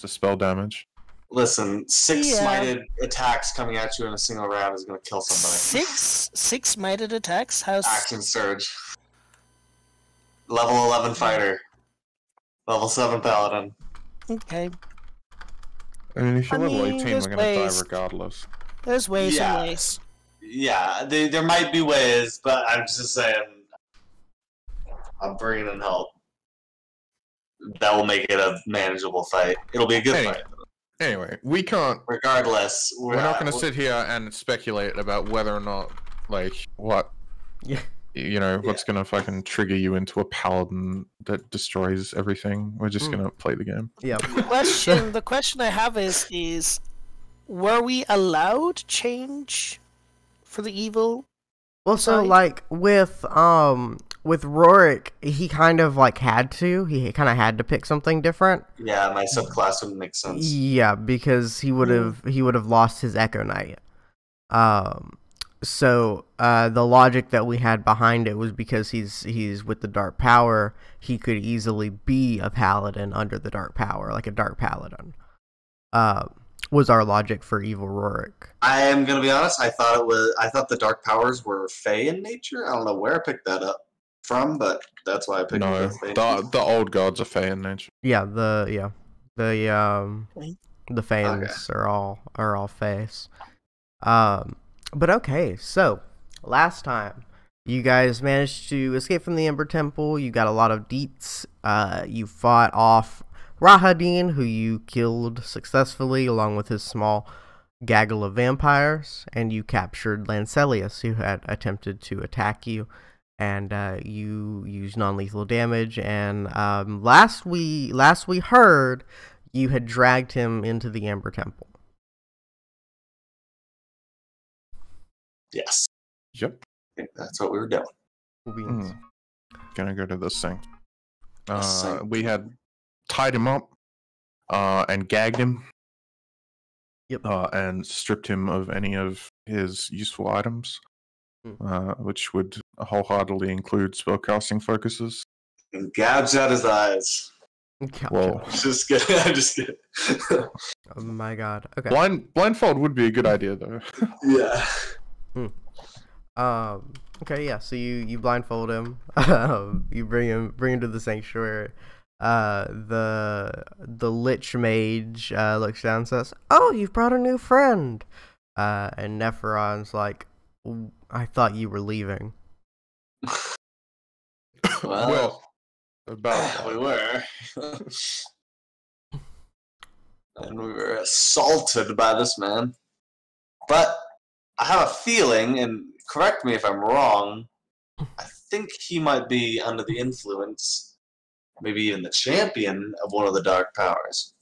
to spell damage. Listen, six Yeah. smited attacks coming at you in a single round is going to kill somebody. Six smited attacks? How's Action Surge. Level 11 fighter. Level 7 paladin. okay? I mean, if you're I level mean, 18, there's we're gonna die ways. regardless. There's ways Yeah. and ways. Yeah, there might be ways, but I'm just saying, I'm bringing in help. That will make it a manageable fight. It'll be a good fight. Anyway, we can't. Regardless, We're not going to sit here and speculate about whether or not, like, what. Yeah. You know, what's going to fucking trigger you into a paladin that destroys everything. We're just going to play the game. Yeah. The question I have is were we allowed change for the evil? Well, so Right. like with Rorik, he kind of like had to. He kind of had to pick something different. Yeah, my subclass would make sense. Yeah, because he would have lost his Echo Knight. So the logic that we had behind it was because he's with the Dark Power, he could easily be a paladin under the Dark Power, like a Dark Paladin. Was our logic for Evil Rorik. I am gonna be honest. I thought the dark powers were fey in nature. I don't know where I picked that up from, but that's why I picked No, it as fey. the old gods are fey in nature. Yeah, the Faens are all Faes. But okay, so last time you guys managed to escape from the Ember Temple. You got a lot of deets. You fought off Rahadin, who you killed successfully along with his small gaggle of vampires, and you captured Lancelius, who had attempted to attack you, and you used non-lethal damage. And last we heard, you had dragged him into the Ember Temple. Yes, Yep. I think that's what we were doing. Gonna go to this thing. This thing. We had tied him up and gagged him. Yep. And stripped him of any of his useful items, which would wholeheartedly include spellcasting focuses. And gouged out his eyes. Well, Just kidding. I'm just kidding. Oh my god. Okay. blindfold would be a good idea, though. Yeah. Okay, yeah, so you blindfold him. You bring him to the sanctuary. The Lich Mage looks down and says, "Oh, you've brought a new friend." And Nephiron's like, "I thought you were leaving." Well, about we were. And we were assaulted by this man. But I have a feeling, and correct me if I'm wrong, I think he might be under the influence, maybe even the champion of one of the dark powers.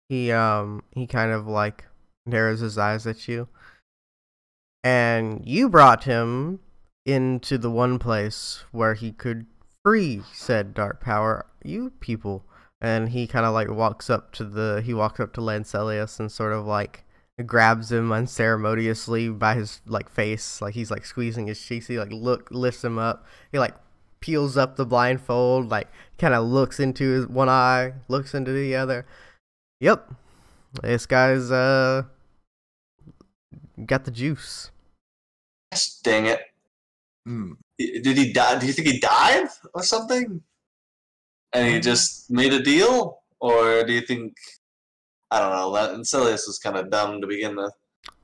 He kind of like narrows his eyes at you. And you brought him into the one place where he could free said dark power, you people. And he kind of like walks up to Lancelius and sort of like grabs him unceremoniously by his like face, like he's like squeezing his cheeks. He like lifts him up. He like peels up the blindfold, like kind of looks into his one eye, looks into the other. Yep, this guy's got the juice. Dang it. Did he die? Do you think he died or something? And he just made a deal? Or do you think, I don't know, Lancelius was kind of dumb to begin with?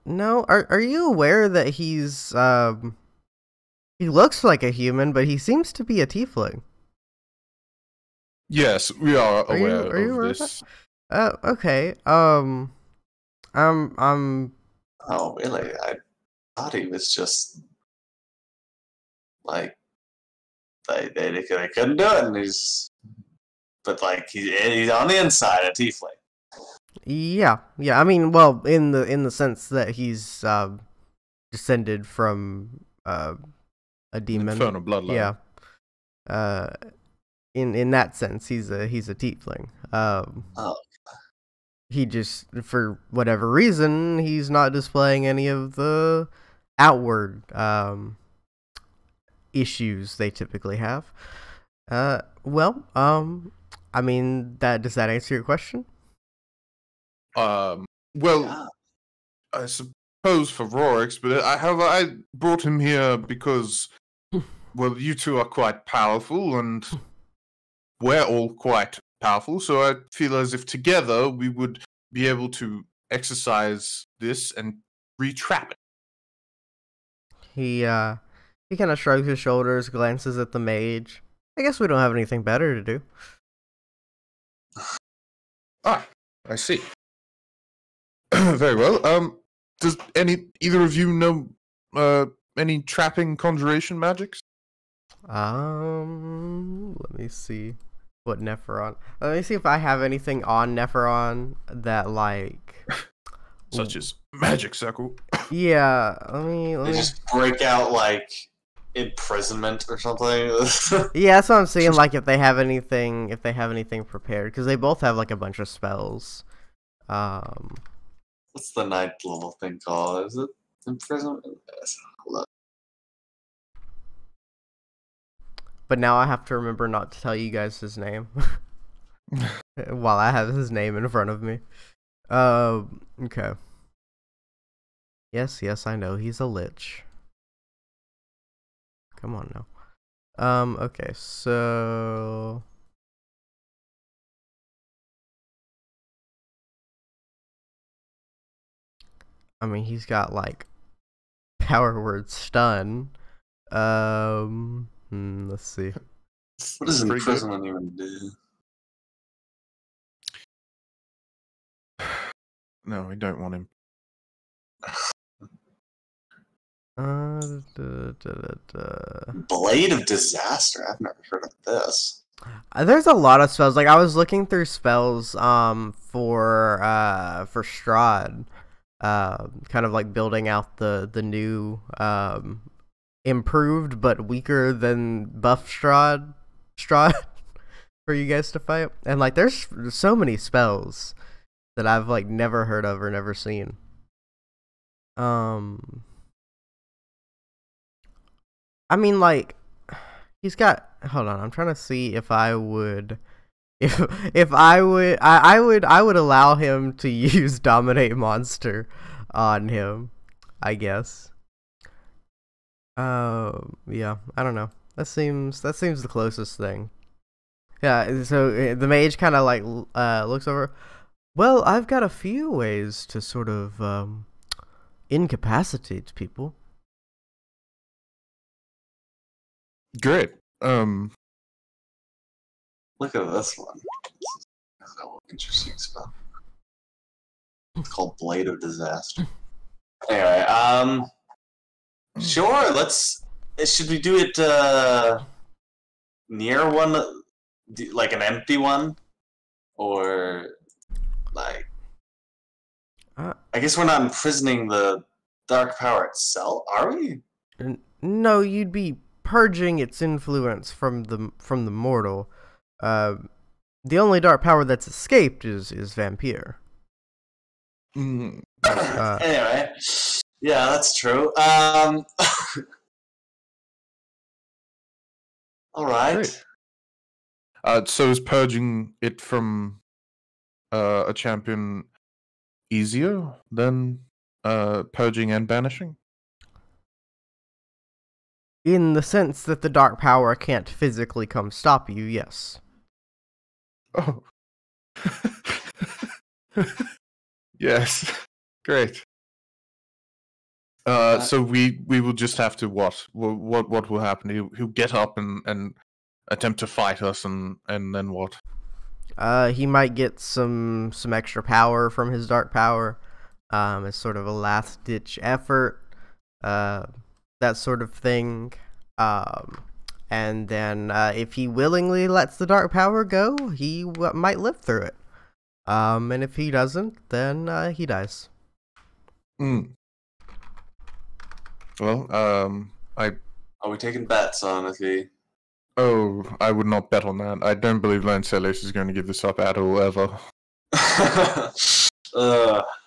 No, are you aware that he's he looks like a human, but he seems to be a tiefling? Yes, we are aware Are you of aware this. of that? Okay. I'm Oh, really? I thought he was just like they couldn't do it, and but like he's on the inside a tiefling. Yeah. I mean, well, in the sense that he's descended from a demon. Infernal bloodline. Yeah. In that sense, he's a tiefling. He just, for whatever reason, he's not displaying any of the outward issues they typically have. I mean, does that answer your question? Well, Yeah. I suppose for Rorix, but I brought him here because, well, you two are quite powerful, and we're all quite powerful, so I feel as if together we would be able to exercise this and re-trap it. He kind of shrugs his shoulders, glances at the mage. I guess we don't have anything better to do. Ah, I see. Very well. Does either of you know any trapping conjuration magics? Let me see what Nepheron. Let me see if I have anything on Nepheron that like Such as magic circle. Yeah, let me They just break out like imprisonment or something. Yeah, that's what I'm saying, like if they have anything prepared, because they both have like a bunch of spells. What's the 9th level thing called? Is it imprisonment? Hold on. But now I have to remember not to tell you guys his name while I have his name in front of me. Okay. Yes, I know he's a lich. Come on now. Okay, so I mean, he's got like power word stun. Let's see. What does Pretty good. imprisonment even do? No, we don't want him. Blade of Disaster? I've never heard of this. There's a lot of spells. Like I was looking through spells for Strahd, kind of like building out the new improved but weaker than buff Strahd for you guys to fight. And like there's so many spells that I've like never heard of or never seen. I mean, like, he's got. Hold on, I'm trying to see if I would, if I would allow him to use Dominate Monster on him, I guess. Yeah, I don't know. That seems the closest thing. Yeah. So the mage kind of like looks over. Well, I've got a few ways to sort of incapacitate people. Great. Look at this one. This is an interesting spell. It's called Blade of Disaster. Anyway, sure, let's... Should we do it, near one, like an empty one? Or, like... I guess we're not imprisoning the dark power itself, are we? No, you'd be purging its influence from the mortal. The only dark power that's escaped is Vampire. Mm. Anyway, yeah, that's true. All right. Great. So is purging it from a champion easier than purging and banishing? In the sense that the dark power can't physically come stop you, yes. Oh. Yes. Great. So we will just have to what will happen? He'll get up and attempt to fight us, and then what? He might get some extra power from his dark power, as sort of a last ditch effort, that sort of thing. And then if he willingly lets the dark power go, he might live through it. And if he doesn't, then he dies. Mm. Well, Are we taking bets on if he... Oh, I would not bet on that. I don't believe Lancelos is going to give this up at all, ever.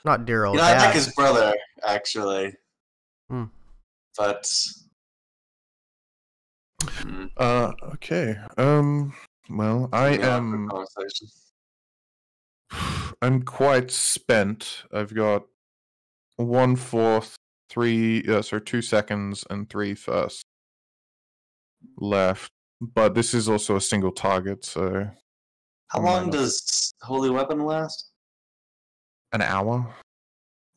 Not dear old I dad. like his brother, actually. Hmm. But... Okay. Well, I am... Conversation. I'm quite spent. I've got 1/4, 2 seconds, and 3 firsts left. But this is also a single target, so How long does Holy Weapon last? an hour,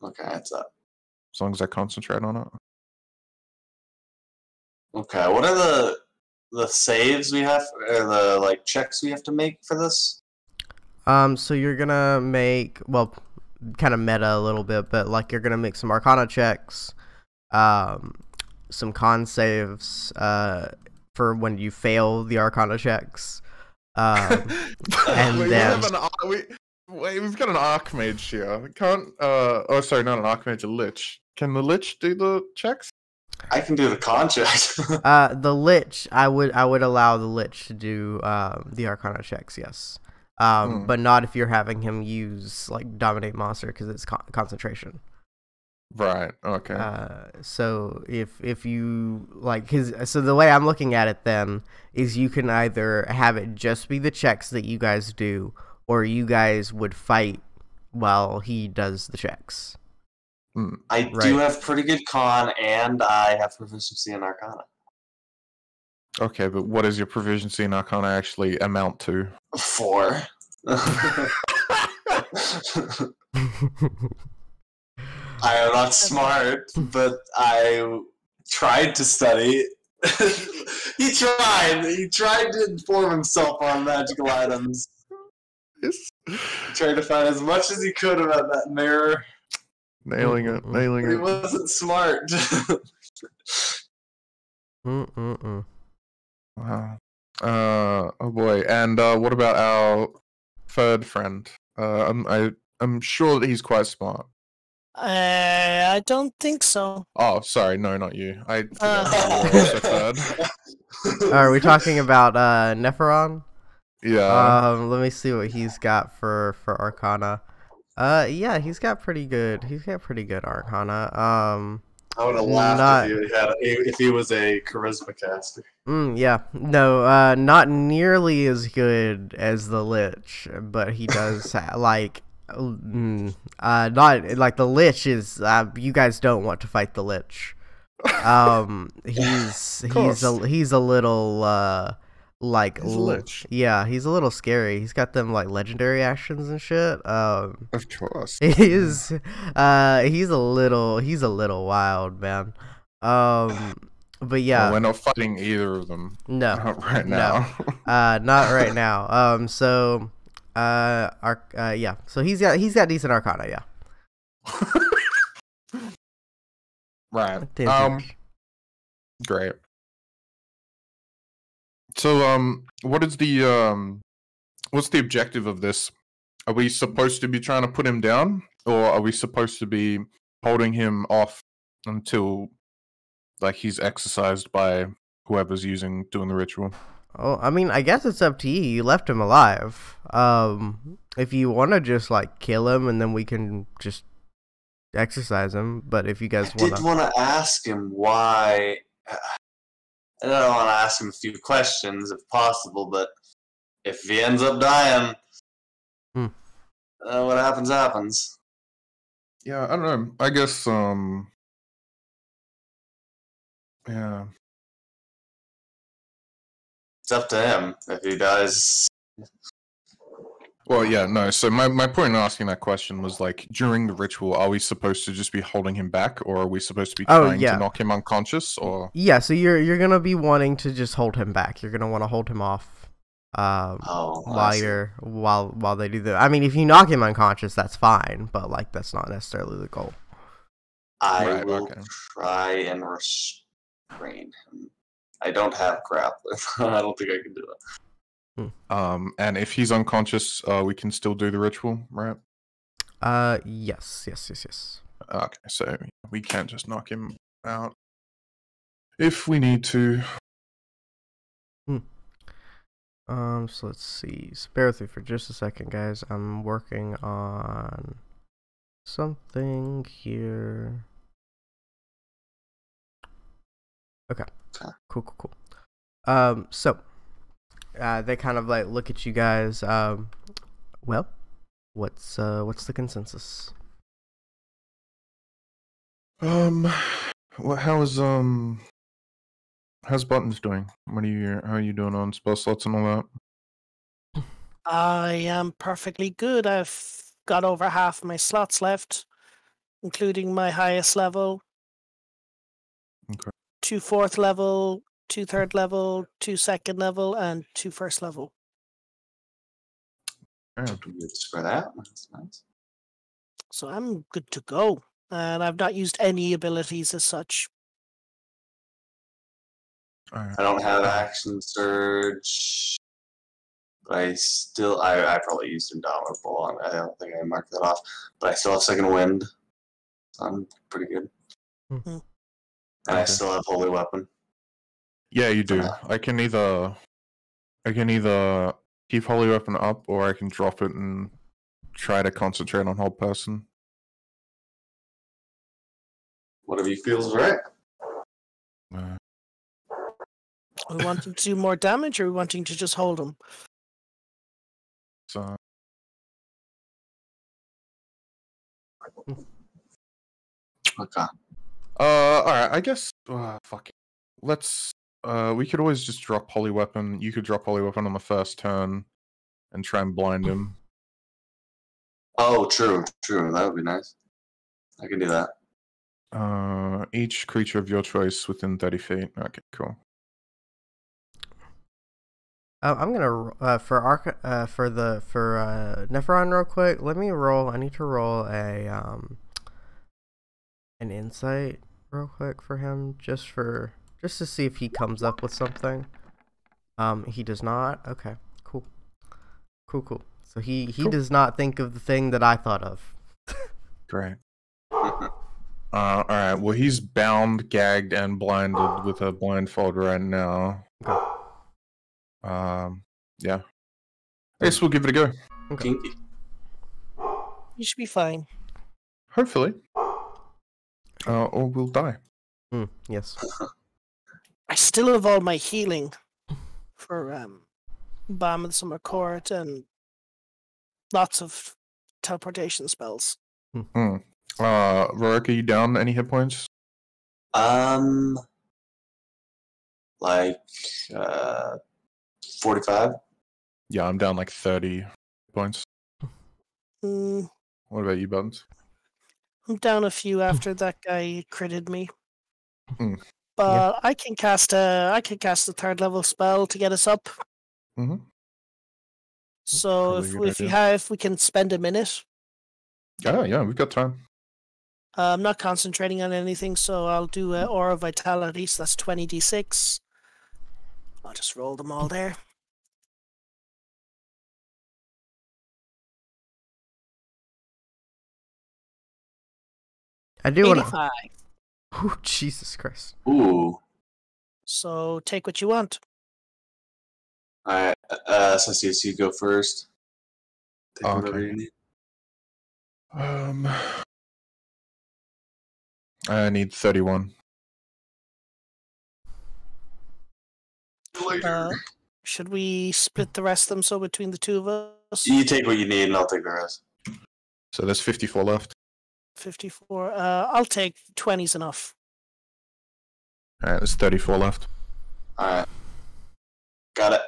Okay, it's up. as long as I concentrate on it. Okay, what are the saves we have, or the like checks we have to make for this? So you're gonna make, well, kind of meta a little bit, but like you're gonna make some Arcana checks, some con saves, for when you fail the Arcana checks, and then we've got an Archmage here. Can't oh sorry, not an Archmage, a Lich. Can the Lich do the checks? I can do the con check. the Lich, I would allow the Lich to do the Arcana checks, yes. But not if you're having him use like Dominate Monster because it's concentration. Right. Okay. So if you like so the way I'm looking at it then is you can either have it just be the checks that you guys do, or you guys would fight while he does the checks. I do have pretty good con, and I have proficiency in Arcana. Okay, but what does your proficiency in Arcana actually amount to? 4. I am not smart, but I tried to study. He tried to inform himself on magical items. Yes. He tried to find as much as he could about that mirror. Nailing it. But he wasn't smart. Wow. Oh boy. And what about our third friend? I'm sure that he's quite smart. I don't think so. Oh, sorry, no, not you. I forgot that you were also third. Are we talking about Nephiron? Yeah. Let me see what he's got for Arcana. Yeah, he's got pretty good Arcana. I would have laughed if he was a charisma caster. Yeah, no, not nearly as good as the Lich, but he does not like the Lich is. You guys don't want to fight the Lich. He's a little He's a Lich. Yeah, he's a little scary. He's got them like legendary actions and shit. Of course. He's a little wild, man. But yeah, Well, we're not fighting either of them. no, Not right now. not right now. So, yeah. So he's got decent Arcana, yeah. Right. Great. So, what is what's the objective of this? Are we supposed to be trying to put him down, or are we supposed to be holding him off until, like, he's exercised by whoever's doing the ritual? Oh, I mean, I guess it's up to you. You left him alive. If you want to just like kill him and then we can just exercise him, but if you guys I did want to ask him why. I don't want to ask him a few questions if possible, but if he ends up dying, what happens happens. Yeah, I don't know. I guess, yeah. It's up to him if he dies. Well, yeah, no. So my point in asking that question was, like, during the ritual, are we supposed to just be holding him back, or are we supposed to be trying to knock him unconscious, or? Yeah, so you're gonna be wanting to just hold him back. You're gonna want to hold him off, while they do the. I mean, if you knock him unconscious, that's fine, but like that's not necessarily the goal. I will try and restrain him. I don't have grappling. I don't think I can do it. And if he's unconscious, we can still do the ritual, right? Yes. Okay, so we can't just knock him out if we need to. So let's see. So bear with me for just a second, guys. I'm working on something here. Okay. Cool. So they kind of like look at you guys. Well, What's the consensus? Well, how's Buttons doing? How are you doing on spell slots and all that? I am perfectly good. I've got over half my slots left, including my highest level. Okay. 2 4th level, 2 3rd level, 2 2nd level, and 2 1st level. Yeah. Good spread out. That's nice. So I'm good to go. And I've not used any abilities as such. All right. I don't have action surge. But I probably used Indomitable. I don't think I marked that off. But I still have second wind. So I'm pretty good. Mm-hmm. And I still have holy weapon. Yeah, you do. I can either keep Holy Weapon up, or I can drop it and try to concentrate on Hold Person. Whatever you feel is right. Uh, Are we wanting to do more damage, or are we wanting to just hold them? so Okay. all right. I guess. Fuck it. Let's. We could always just drop Holy Weapon. You could drop Holy Weapon on the first turn, and try and blind him. Oh, true. That would be nice. I can do that. Each creature of your choice within 30 feet. Okay, cool. I'm gonna for Nephron real quick. Let me roll. I need to roll an insight real quick for him, just to see if he comes up with something. He does not. Okay, cool. So he does not think of the thing that I thought of. Great. All right. Well, he's bound, gagged, and blinded with a blindfold right now. Okay. Yeah. I guess we'll give it a go. Okay. Kinky. You should be fine. Hopefully. Or we'll die. Yes. I still have all my healing for Balm of the Summer Court and lots of teleportation spells. Rorik, are you down any hit points? Like 45. Yeah, I'm down like 30 points. Mm, What about you, Buttons? I'm down a few after that guy critted me. Hmm. But I can cast a 3rd level spell to get us up. Mm-hmm. So Probably a good if we can spend a minute. Yeah, we've got time. I'm not concentrating on anything, so I'll do Aura Vitality, so that's 20d6. I'll just roll them all there. I do want 85. to. Oh, Jesus Christ. Ooh. So take what you want. Alright, Celsius, you go first. Take whatever Okay. you need. I need 31. Should we split the rest of them so between the two of us? You take what you need and I'll take the rest. So there's 54 left. 54. I'll take 20's enough. Alright, there's 34 left. Alright. Got it.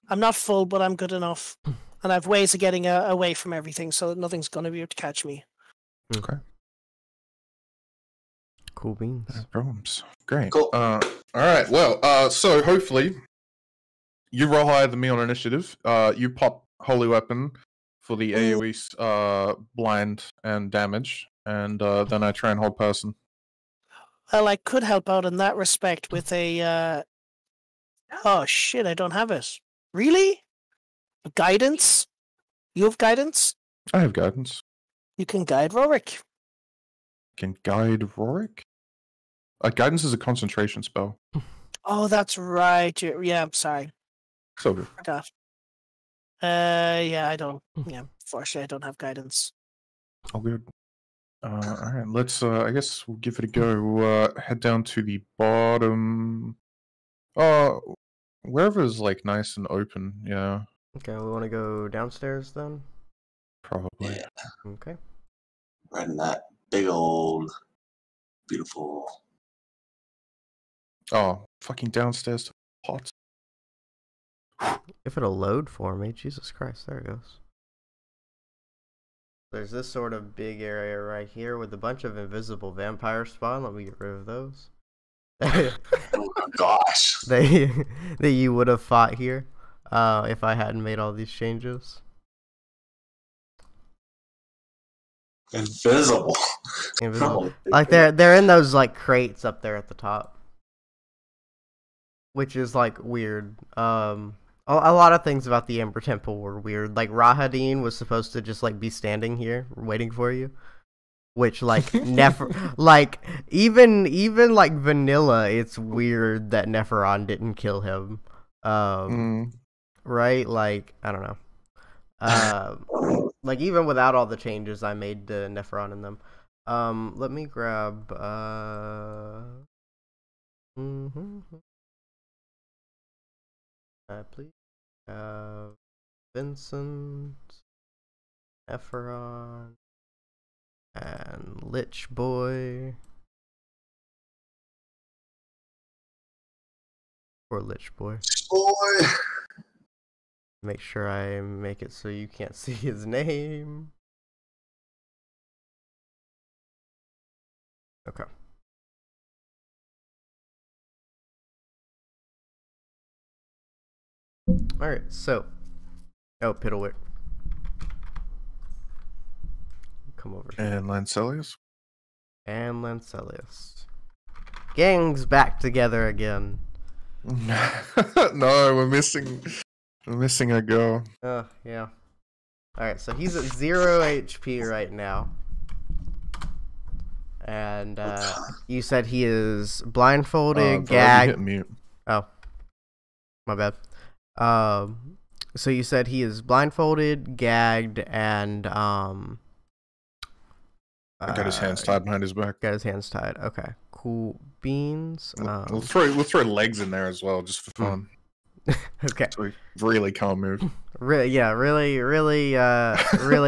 I'm not full, but I'm good enough. And I have ways of getting away from everything, so nothing's going to be able to catch me. Okay. Cool beans. No problems. Great. Cool. Alright, well, so hopefully you roll higher than me on initiative. You pop Holy Weapon for the AoE blind and damage, and then I try and hold person. Well, I could help out in that respect with a... Oh, shit, I don't have it. Really? Guidance? You have guidance? I have guidance. You can guide Rorik. Can guide Rorik? Guidance is a concentration spell. Oh, that's right. Yeah, I'm sorry. So good. Forgot. Yeah, I don't. Yeah, fortunately, I don't have guidance. All good. Alright, let's, I guess we'll give it a go. Head down to the bottom. Wherever is, like, nice and open, yeah. Okay, we want to go downstairs then? Probably. Yeah, Okay. right in that big old, beautiful. Oh, fucking downstairs to pots. If it'll load for me, Jesus Christ, there it goes. There's this sort of big area right here with a bunch of invisible vampire spawn. Let me get rid of those. Oh gosh. That you would have fought here if I hadn't made all these changes. Invisible. Invisible. Oh, Like they're in those like crates up there at the top, which is like weird. A lot of things about the Ember Temple were weird. Like Rahadin was supposed to just like be standing here waiting for you, which like like even like vanilla, it's weird that Neferon didn't kill him. Right? Like I don't know. Like even without all the changes I made to Neferon in them. Let me grab please. Vincent, Neferon, and Lich Boy. Poor Lich Boy. boy. Make sure I make it so you can't see his name. Okay. Alright, so. Oh, Piddlewick. Come over here. And Lancelius. And Lancelius. Gang's back together again. No, we're missing a girl. Oh, yeah. Alright, so he's at 0 HP right now. And you said he is blindfolded, gagged. Hit mute. Oh, my bad. So you said he is blindfolded, gagged, and I got his hands tied behind his back. Got his hands tied. Okay, cool beans. We'll throw legs in there as well, just for fun. Okay. So he really can't move. Really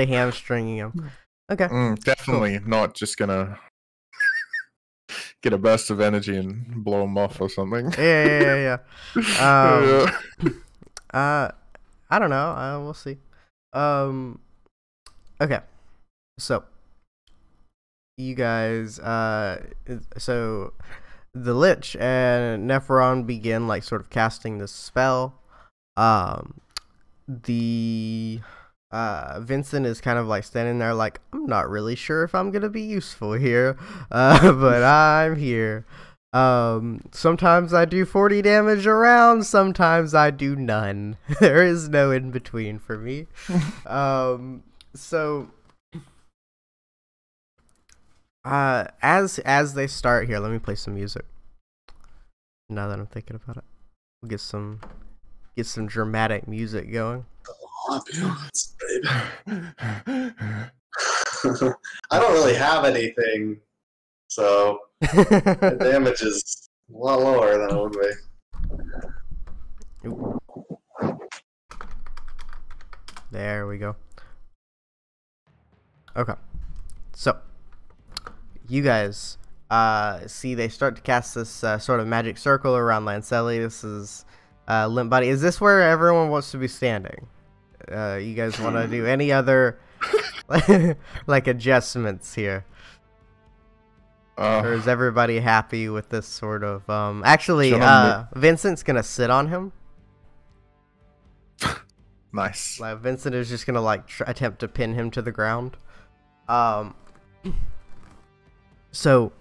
hamstringing him. Okay. Definitely not just gonna get a burst of energy and blow him off or something. Yeah. Yeah. I don't know. We'll see. Okay. So, you guys, so the Lich and Neferon begin like sort of casting this spell. The Vincent is kind of like standing there like, I'm not really sure if I'm gonna be useful here, but I'm here. Sometimes I do 40 damage a round, sometimes I do none. There is no in between for me. So as they start here, let me play some music. Now that I'm thinking about it, we'll get some dramatic music going. Ambulance, babe. I don't really have anything, so the damage is a lot lower than it would be. Ooh. There we go. Okay, so you guys see they start to cast this sort of magic circle around Lancelius. This is limp body. Is this where everyone wants to be standing? You guys want to do any other like adjustments here? Or is everybody happy with this sort of actually Vincent's gonna sit on him. Nice. Like Vincent is just gonna like attempt to pin him to the ground. So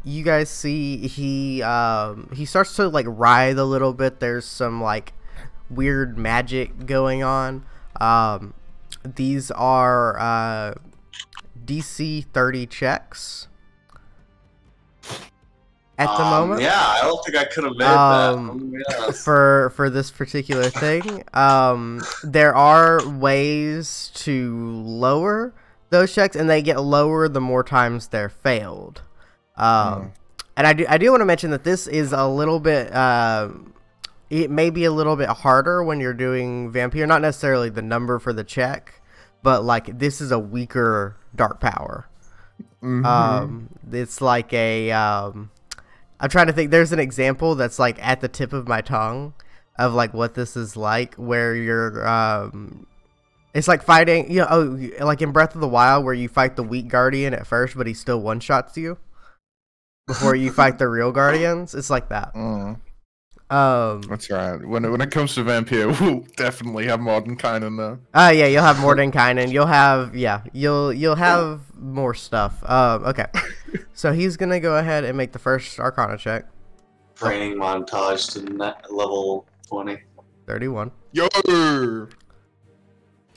you guys see he starts to like writhe a little bit. There's some like weird magic going on. These are DC 30 checks at the moment. Yeah, I don't think I could have made that. For this particular thing. There are ways to lower those checks, and they get lower the more times they're failed. And I do want to mention that this is a little bit it may be a little bit harder when you're doing vampire. Not necessarily the number for the check, but like this is a weaker dark power. It's like a I'm trying to think. There's an example that's like at the tip of my tongue of like what this is like, where you're it's like fighting, you know, like in Breath of the Wild where you fight the weak guardian at first, but he still one shots you before you fight the real guardians. It's like that. That's right. When it comes to vampire, we'll definitely have Mordenkainen there. Yeah, you'll have Mordenkainen. You'll have more stuff. Okay. So he's gonna go ahead and make the first Arcana check. Training montage to level 20. 31. Yo!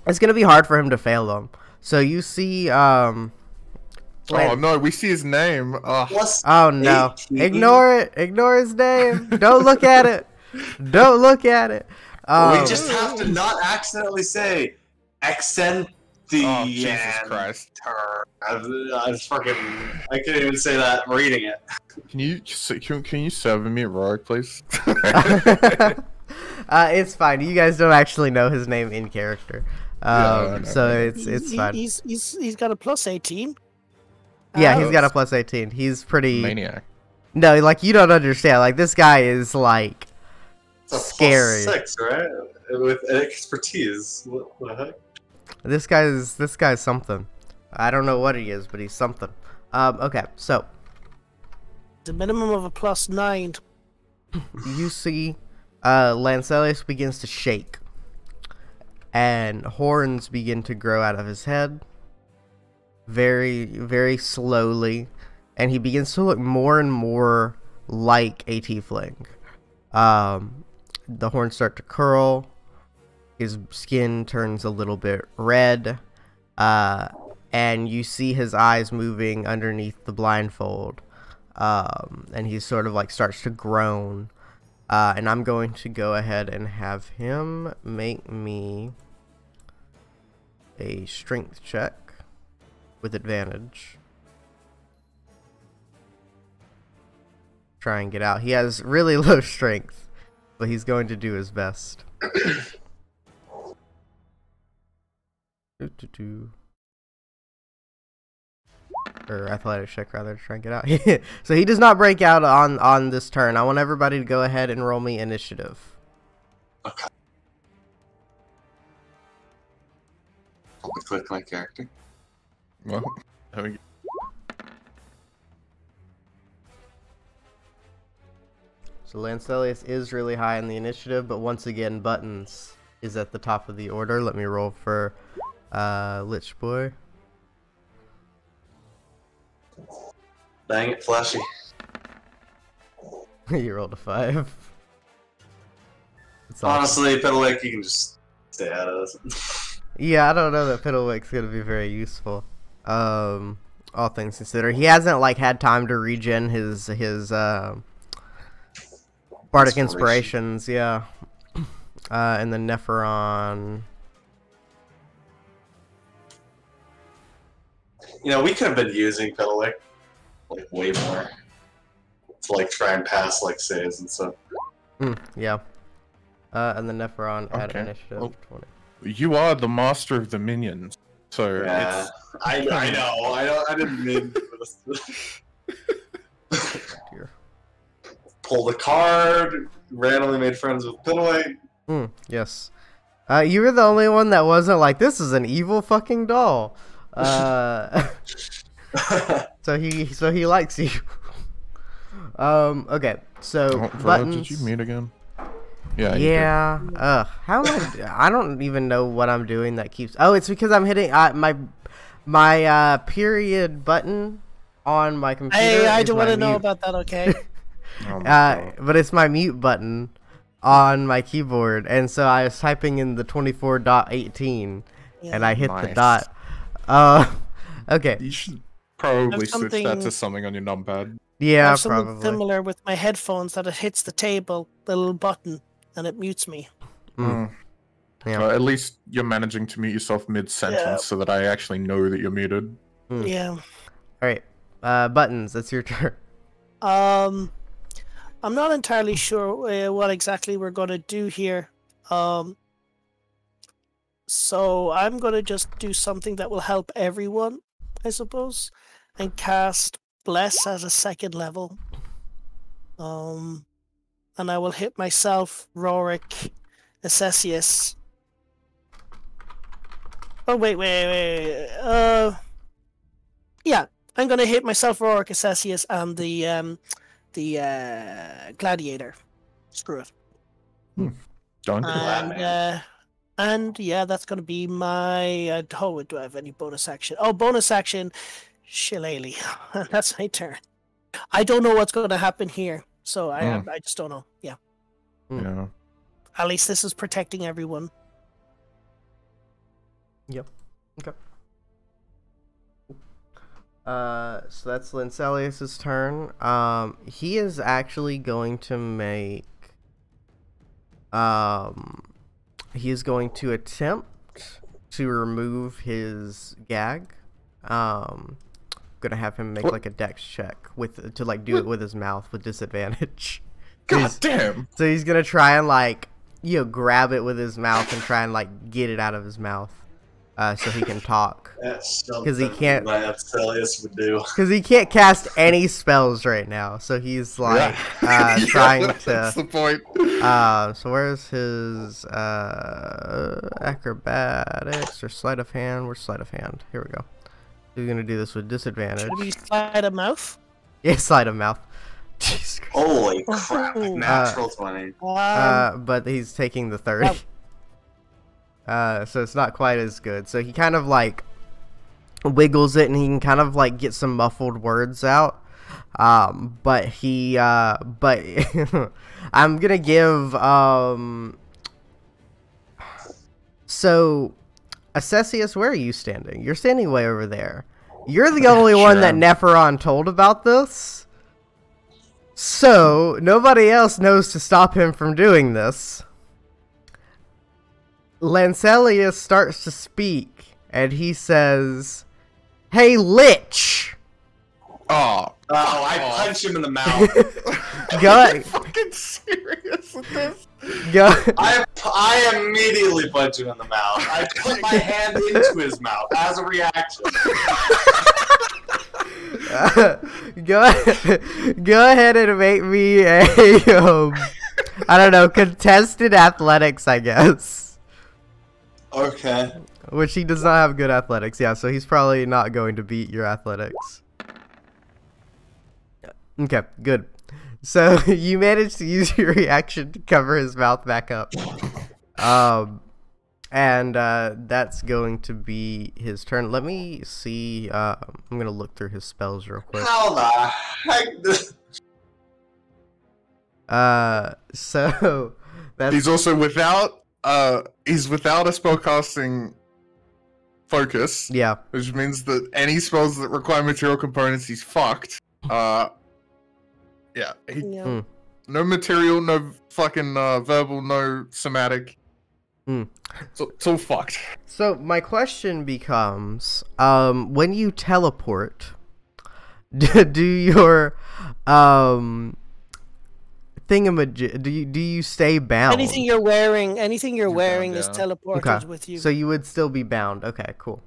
It's gonna be hard for him to fail them. So you see, Oh no, we see his name. Plus oh no! 18. Ignore it. Ignore his name. Don't look at it. Don't look at it. We just have to not accidentally say accent the. Oh, Jesus Christ! I can't even say that reading it. Can you serve me a Rorik, please? It's fine. You guys don't actually know his name in character, so it's fine. He's got a plus 18. Yeah, he's got a plus 18. He's pretty Maniac. No, like you don't understand. Like this guy is like It's a scary. Plus 6, right? With expertise. What the heck? This guy's something. I don't know what he is, but he's something. Okay, so The minimum of a plus 9. you see, Lancelius begins to shake, and horns begin to grow out of his head, very, very slowly, and he begins to look more and more like a tiefling. The horns start to curl. His skin turns a little bit red, and you see his eyes moving underneath the blindfold, and he sort of like starts to groan. And I'm going to go ahead and have him make me a strength check with advantage. Try and get out. He has really low strength, but he's going to do his best. Or athletics check rather, to try and get out. So he does not break out on this turn. I want everybody to go ahead and roll me initiative. Okay. Let me click my character. Well, there we go. So Lancelius is really high in the initiative, but once again, Buttons is at the top of the order. Let me roll for Lich Boy. Dang it, Flashy. You rolled a 5. It's Honestly, Pedalic, you can just stay out of this. Yeah, I don't know that Fiddlewick's gonna be very useful. All things considered, he hasn't like had time to regen his bardic inspirations. Yeah, and then Nepheron. You know, we could have been using Pedalic like way more to like try and pass like saves and stuff. Yeah. And then Nepheron at Okay. initiative Oh. 20. You are the master of the minions, so Yeah, it's I know. I didn't mean Dear. pull the card. Randomly made friends with Pedalic. Yes. You were the only one that wasn't like, this is an evil fucking doll. So he likes you. Okay. So Oh, Vero, Buttons. did you meet again? Yeah. you Yeah. How am I don't even know what I'm doing that keeps. Oh, it's because I'm hitting my period button on my computer. Hey, I is do my want to know mute. about that, okay? did. Oh my God. But it's my mute button on my keyboard, and so I was typing in the 24.18, and I hit the Nice. dot. Okay. You should probably switch that something- to something on your numpad. I Yeah, have something probably. similar with my headphones that it hits the table, the little button, and it mutes me. Mm. Yeah. So at least you're managing to mute yourself mid-sentence Yeah. so that I actually know that you're muted. Yeah. All right. Buttons. That's your turn. I'm not entirely sure what exactly we're going to do here. So I'm going to just do something that will help everyone, I suppose, and cast Bless as a 2nd level. And I will hit myself, Rorik, Acesius. Oh, wait. Yeah, I'm going to hit myself, Rorik, Acesius, and the Gladiator. Screw it. Done. And yeah, that's going to be my... do I have any bonus action? Oh, bonus action, Shillelagh. That's my turn. I don't know what's going to happen here, so I just don't know. Yeah. Yeah. At least this is protecting everyone. Yep. Okay. So that's Lancelius's turn. He is actually going to make... he is going to attempt to remove his gag. Gonna have him make like a dex check to do it with his mouth with disadvantage. God damn! So he's gonna try and grab it with his mouth and try and get it out of his mouth, so he can talk. That's something 'Cause he can't- my Aphelios would do. Because he can't cast any spells right now, so he's trying That's to. the point. So where's his acrobatics or sleight of hand? Where's sleight of hand? Here we go. He's gonna do this with disadvantage. Should we slide a mouth? Yeah, sleight of mouth. Jesus Christ. Holy crap! Oh. Natural 20. But he's taking the 30. So it's not quite as good. So he kind of wiggles it, and he can kind of get some muffled words out. But he but I'm gonna give so Acesius, where are you standing? You're standing way over there. You're the only one that Neferon told about this. So nobody else knows to stop him from doing this. Lancelius starts to speak, and he says, "Hey, Lich!" Oh, I punch him in the mouth. Go, are you fucking serious with this? go, I immediately punch him in the mouth. I put my hand into his mouth as a reaction. go ahead and make me a, I don't know, contested athletics, I guess. Okay. Which he does not have good athletics, yeah, so he's probably not going to beat your athletics. Okay, good. So you managed to use your reaction to cover his mouth back up. And that's going to be his turn. Let me see. I'm going to look through his spells real quick. How the heck? So that's... He's also without a spellcasting focus. Yeah. Which means that any spells that require material components, he's fucked. Yeah. Yeah. No material, no fucking verbal, no somatic. So it's all fucked. So my question becomes, when you teleport, do your thingamajig, do you stay bound? Anything you're wearing is bound, yeah. teleported with you. So you would still be bound. Okay, cool.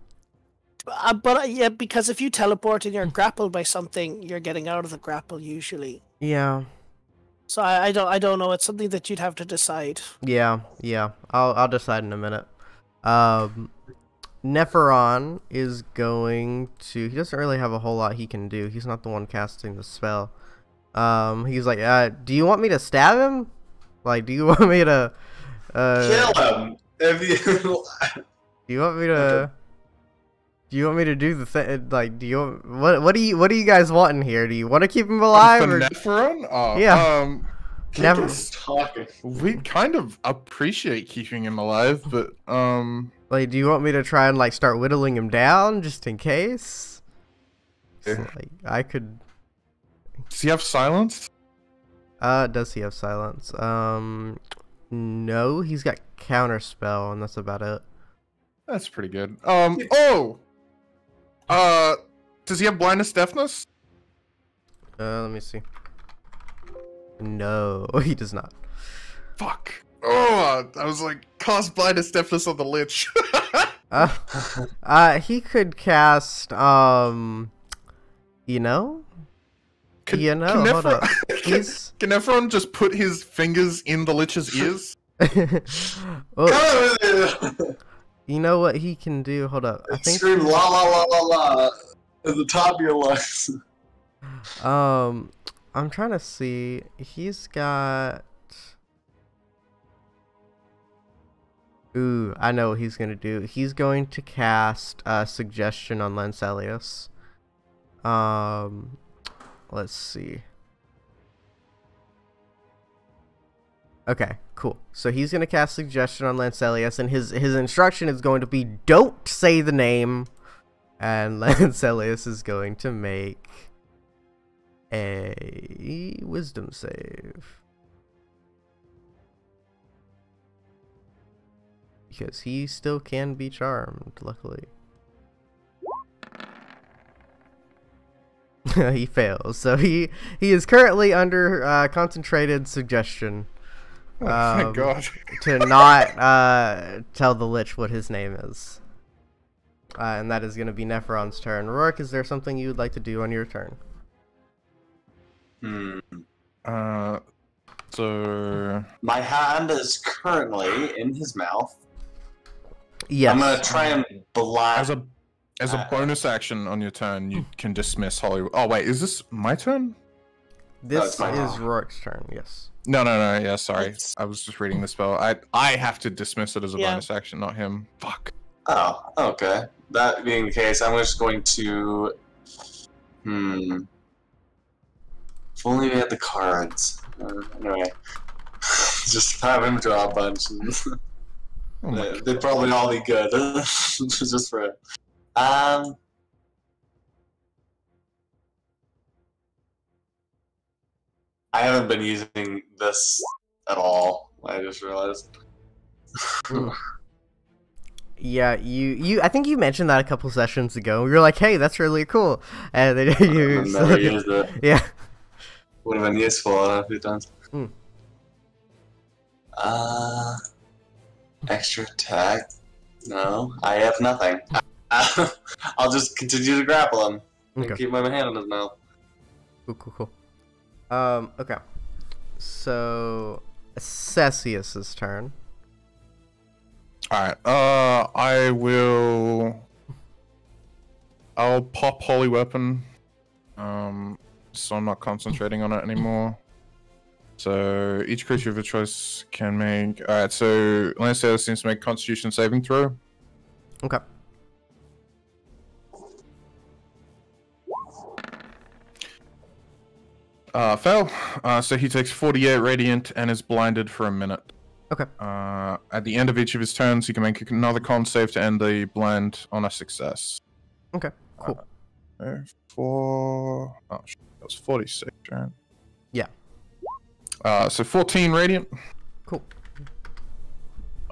Yeah, because if you teleport and you're grappled by something, you're getting out of the grapple usually. Yeah. So I don't know. It's something that you'd have to decide. Yeah. I'll decide in a minute. Neferon is going to... He doesn't really have a whole lot he can do. He's not the one casting the spell. He's like, do you want me to stab him? Like, do you want me to... Kill him! If you... Do you want me to... Do you want me to do the thing? Like, do you... What do you guys want in here? Do you want to keep him alive? For Or... Neferon? Oh, Yeah. Never... talking. We kind of appreciate keeping him alive, but Like, do you want me to try and start whittling him down just in case? Yeah. So, I could... does he have silence? Does he have silence? No, he's got counterspell, and that's about it. That's pretty good. Does he have blindness, deafness? Let me see. No, he does not. Fuck. Oh, I was like, cast blindness deafness on the Lich. He could cast, you know? Can hold Nephron, up. He's... can Nephron just put his fingers in the Lich's ears? Well, you know what he can do? Hold up. I think Scream la la la la la at the top of your lungs. I'm trying to see. He's got... Ooh, I know what he's gonna do. He's going to cast Suggestion on Lancelius. Let's see. Okay, cool. So he's gonna cast Suggestion on Lancelius, and his instruction is going to be, don't say the name. And Lancelius is going to make a Wisdom save. Because he still can be charmed, luckily. He fails, so he is currently under concentrated suggestion. Oh my god. To not tell the Lich what his name is. And that is going to be Nephron's turn. Rourke, is there something you would like to do on your turn? So My hand is currently in his mouth. Yes. I'm gonna try and blind. as a bonus action on your turn, you can dismiss Hollywood. Oh wait, is this my turn? This it's my is turn. Rourke's turn, yes. No. Yeah, sorry. I was just reading the spell. I have to dismiss it as a Yeah. bonus action, not him. Fuck. Oh, okay. That being the case, I'm just going to. If only we had the cards. Anyway, just have him draw a bunch. Oh my They'd probably all be good. Just for it. I haven't been using this at all. I just realized. Yeah, I think you mentioned that a couple sessions ago. You're like, hey, that's really cool. And then you I've never used it. Yeah. Would have been useful a few times. Hmm. Extra attack? No, I have nothing. I'll just continue to grapple him and Okay. keep my hand in his mouth. Cool. Okay. So, Cessius's turn. Alright, I'll pop Holy Weapon. So I'm not concentrating on it anymore. So each creature of your choice can make. Alright, so Lancelius seems to make Constitution saving throw. Okay. Fail. So he takes 48 radiant and is blinded for a minute. Okay. At the end of each of his turns, he can make another con save to end the blind on a success. Okay. Cool. That was 46, right? Yeah. So 14 radiant. Cool.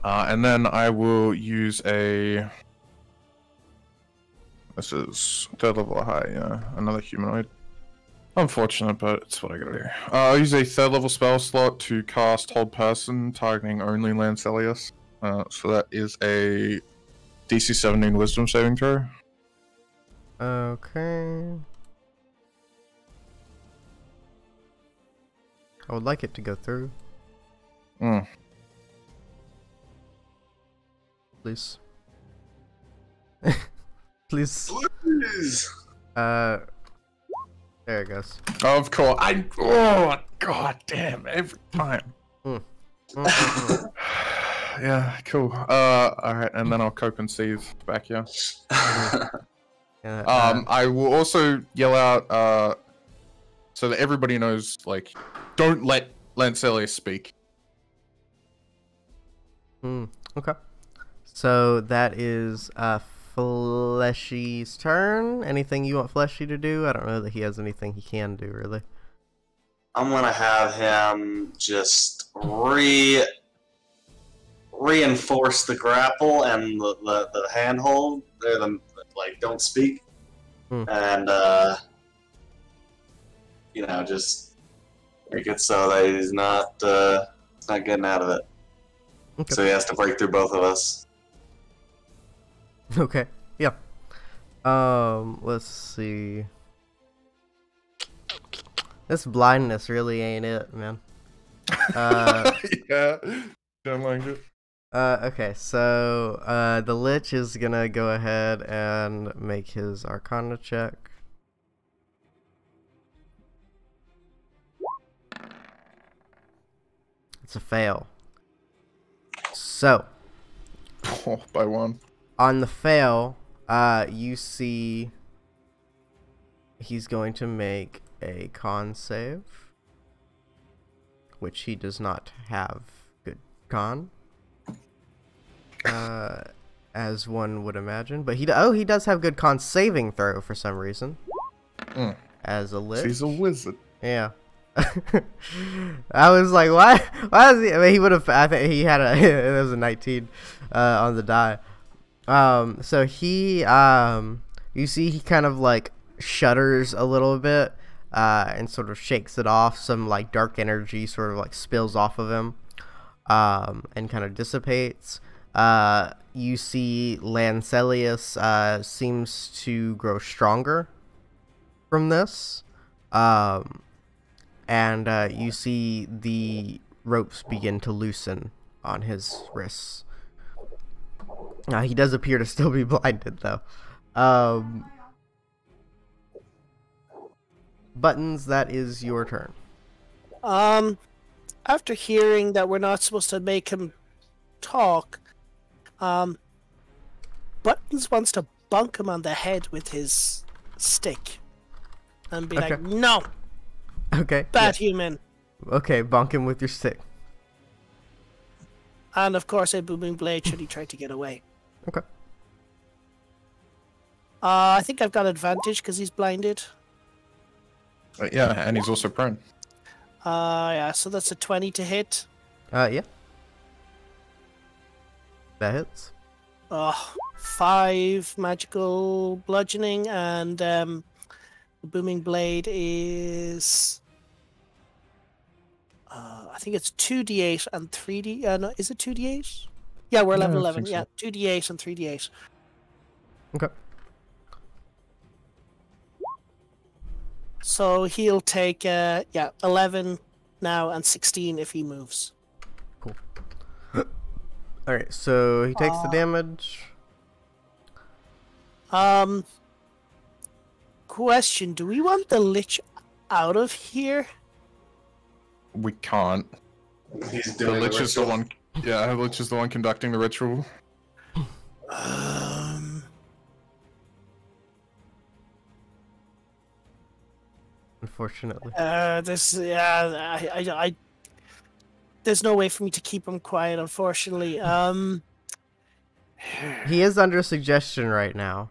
And then I will use a. This is third level or high, yeah. Another humanoid. Unfortunate, but it's what I gotta do. I'll use a third level spell slot to cast Hold Person, targeting only Lancelius. So that is a DC 17 Wisdom saving throw. Okay. I would like it to go through, please. Please. Please. There it goes. Of course. Oh, god damn, every time. Yeah, cool. Alright, and then I'll cope and seethe back here. Yeah, I will also yell out, so that everybody knows, like, don't let Lancelius speak. Okay. So that is Fleshy's turn. Anything you want Fleshy to do? I don't know that he has anything he can do, really. I'm gonna have him just reinforce the grapple and the handhold. They're the like don't speak, and just Make it so that he's not getting out of it. Okay. So he has to break through both of us. Okay. Yeah. Let's see. This blindness really ain't it, man. Yeah, don't like it. Okay, so the Lich is gonna go ahead and make his Arcana check. It's a fail. So, Oh, by one. on the fail, you see he's going to make a con save, which he does not have good con, as one would imagine. But he does have good con saving throw for some reason. Mm. As a Lich. He's a wizard. Yeah. I was like, why? Why is he? I mean, he would have. I think he had a. It was a 19 on the die. So he, you see, he kind of like shudders a little bit, and sort of shakes it off. Some like dark energy sort of like spills off of him, and kind of dissipates. You see, Lancelius seems to grow stronger from this. And you see the ropes begin to loosen on his wrists. He does appear to still be blinded, though. Buttons, that is your turn. After hearing that we're not supposed to make him talk, Buttons wants to bunk him on the head with his stick and be like, "No, Okay. bad human." Okay, bonk him with your stick. And of course, a booming blade should he try to get away. Okay. I think I've got advantage because he's blinded. Yeah, and he's also prone. Yeah, so that's a 20 to hit. Yeah. That hits. 5 magical bludgeoning, and the booming blade is... I think it's 2d8 and 3d... no, is it 2d8? Yeah, we're level 11. Yeah, 2d8 and 3d8. Okay. So he'll take 11 now and 16 if he moves. Cool. Alright, so he takes the damage. Question, do we want the Lich out of here? We can't. He's The doing Lich is the ritual. one. Yeah, the Lich is the one conducting the ritual. Unfortunately. There's no way for me to keep him quiet, unfortunately. He is under suggestion right now.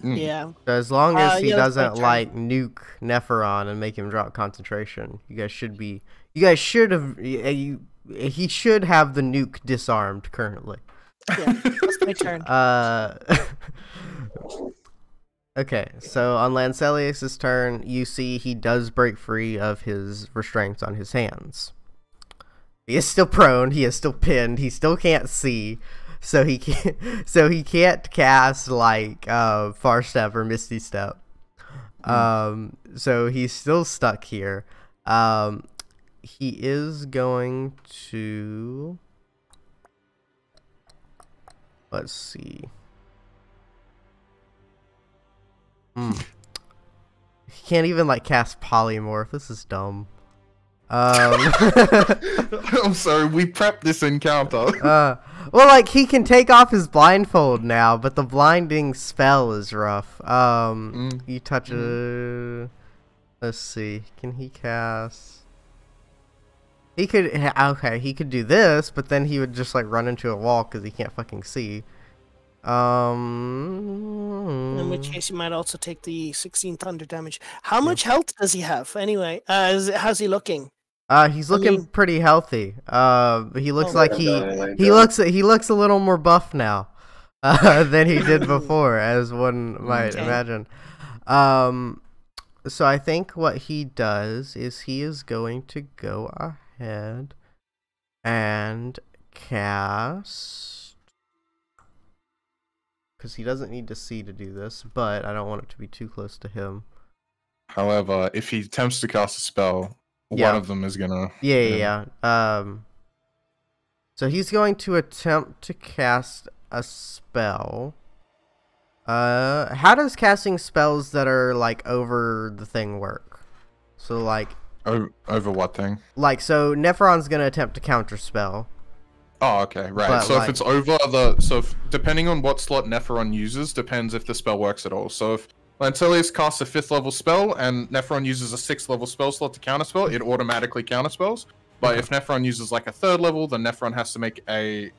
Yeah. So as long as he yeah, that's my doesn't turn. like nuke Nephiron and make him drop concentration, you guys should have. He should have the nuke disarmed currently. Yeah, that's my turn. Okay, so on Lancelius's turn, you see he does break free of his restraints on his hands. He is still prone. He is still pinned. He still can't see. So he can't cast like Far Step or Misty Step. So he's still stuck here. He is going to, let's see. He can't even like cast Polymorph. This is dumb. I'm sorry, we prepped this encounter. Well, like, he can take off his blindfold now, but the blinding spell is rough. You touch a... Let's see. Can he cast... He could... Okay, he could do this, but then he would just, like, run into a wall because he can't fucking see. In which case, you might also take the 16 thunder damage. How much health does he have, anyway? How's he looking? He's looking pretty healthy. He looks like he He looks a little more buff now than he did before, as one might Okay. imagine. So I think what he does is he is going to go ahead and cast, because he doesn't need to see to do this, but I don't want it to be too close to him. However, if he attempts to cast a spell, Yeah. one of them is gonna. Yeah. So he's going to attempt to cast a spell. How does casting spells that are like over the thing work? So like Over what thing? so Nephron's gonna attempt to counter spell. Oh, okay, right. But, So like- if it's over depending on what slot Nephron uses, depends if the spell works at all. So if Lancelius casts a 5th level spell and Nephron uses a 6th level spell slot to counterspell, it automatically counterspells. But if Nephron uses like a 3rd level, then Nephron has to make a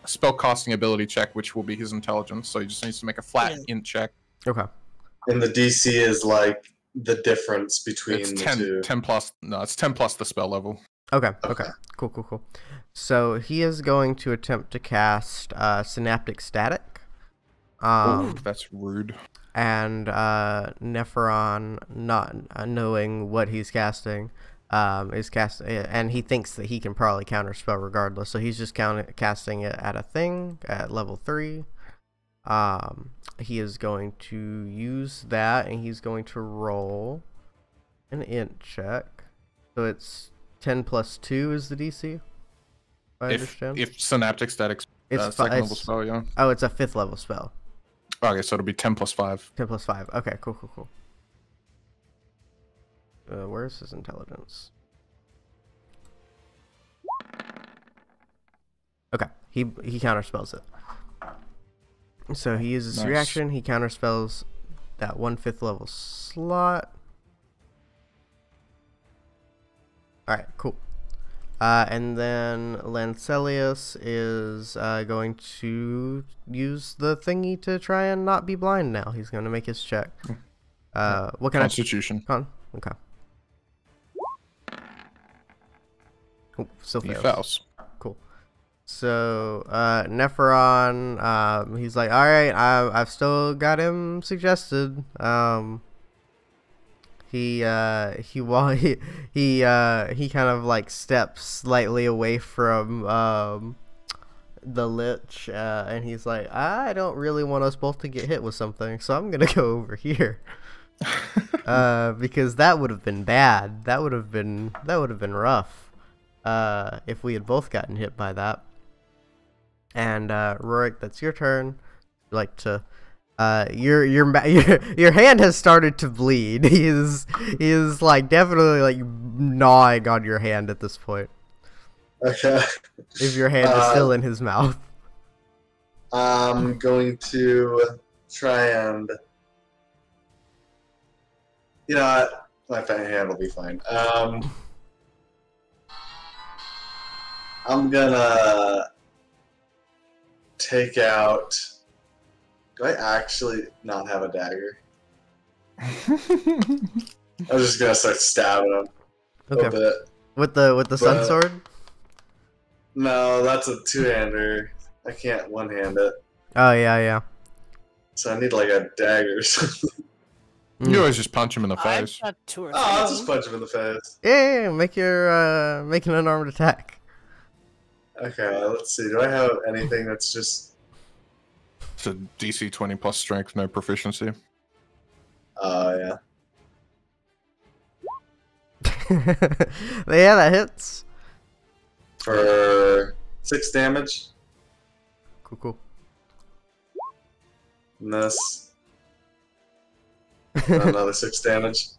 spell casting ability check, which will be his intelligence. So he just needs to make a flat int check. Okay. And the DC is like the difference between It's the 10, two. 10 plus. No, it's 10 plus the spell level. Okay. Okay. Cool. So he is going to attempt to cast Synaptic Static. Ooh, that's rude. And Nephron, not knowing what he's casting, is casting, and he thinks that he can probably counterspell regardless. So he's just casting it at a thing at level 3. He is going to use that, and he's going to roll an int check. So it's 10 plus 2 is the DC. If I understand. If Synaptic Static's It's second level spell, yeah. Oh, it's a 5th level spell. Okay, so it'll be 10 plus 5. 10 plus 5. Okay, cool. Where's his intelligence? Okay, he counterspells it. So he uses his Nice. reaction. He counterspells that 1/5 level slot. All right, cool. And then Lancelius is going to use the thingy to try and not be blind now. He's going to make his check. What kind Constitution. of con? Okay. Oh, still He fails. fails. Cool. So Nephron, he's like, all right, I've still got him suggested. He kind of like steps slightly away from the lich, and he's like, I don't really want us both to get hit with something, so I'm gonna go over here. Because that would have been bad. That would have been rough. If we had both gotten hit by that. And Rorik, that's your turn. You like to your hand has started to bleed. He is like definitely like gnawing on your hand at this point. Okay. If your hand is still in his mouth. I'm going to try and. You know what? My hand will be fine. I'm gonna take out. Do I actually not have a dagger? I'm just gonna start stabbing him a Okay. bit. With the sun But- sword? No, that's a two-hander. I can't one-hand it, Oh yeah. so I need like a dagger. or something. You always just punch him in the I've face. got 2 or 3. I'll just punch him in the face. Yeah, make your make an unarmed attack. Okay, let's see. Do I have anything that's just? It's a DC 20 plus strength, no proficiency. Yeah. Yeah, that hits. For 6 damage. Cool. And this. Another 6 damage.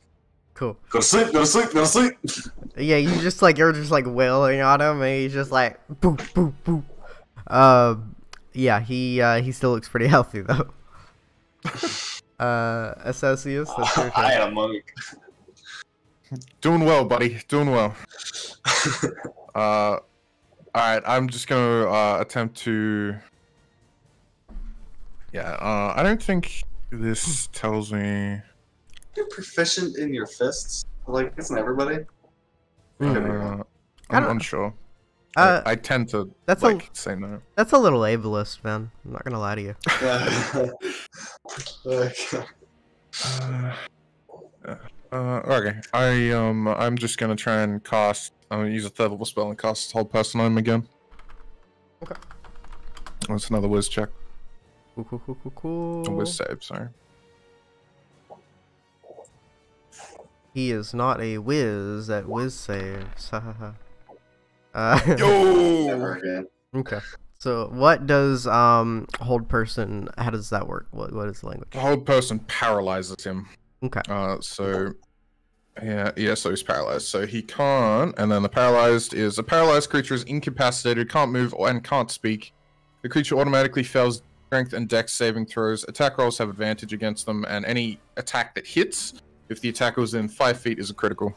Cool. Go to sleep, go to sleep, go to sleep! Yeah, you're just like wailing on him, and he's just like boop boop boop. Yeah, he still looks pretty healthy though. Associus, that's your I turn. am a monk. Doing well, buddy. Doing well. Alright, I'm just gonna attempt to. Yeah, I don't think this tells me. You're proficient in your fists? Like, isn't everybody? I'm I don't- unsure. Uh, I tend to that's say no. That's a little ableist, man. I'm not gonna lie to you. Okay. Okay. I'm just gonna try and cast. I'm gonna use a third level spell and cast Hold Person on him again. Okay. That's another Whiz check. Cool. A Whiz save, sorry. He is not a whiz at whiz saves. Never Yo! again. Okay. So what does hold person? How does that work? What is the language? Hold Person paralyzes him. Okay. So so he's paralyzed. So he can't, and then the paralyzed is a paralyzed creature is incapacitated, can't move, and can't speak. The creature automatically fails strength and dex saving throws. Attack rolls have advantage against them, and any attack that hits, if the attacker is within 5 feet, is a critical.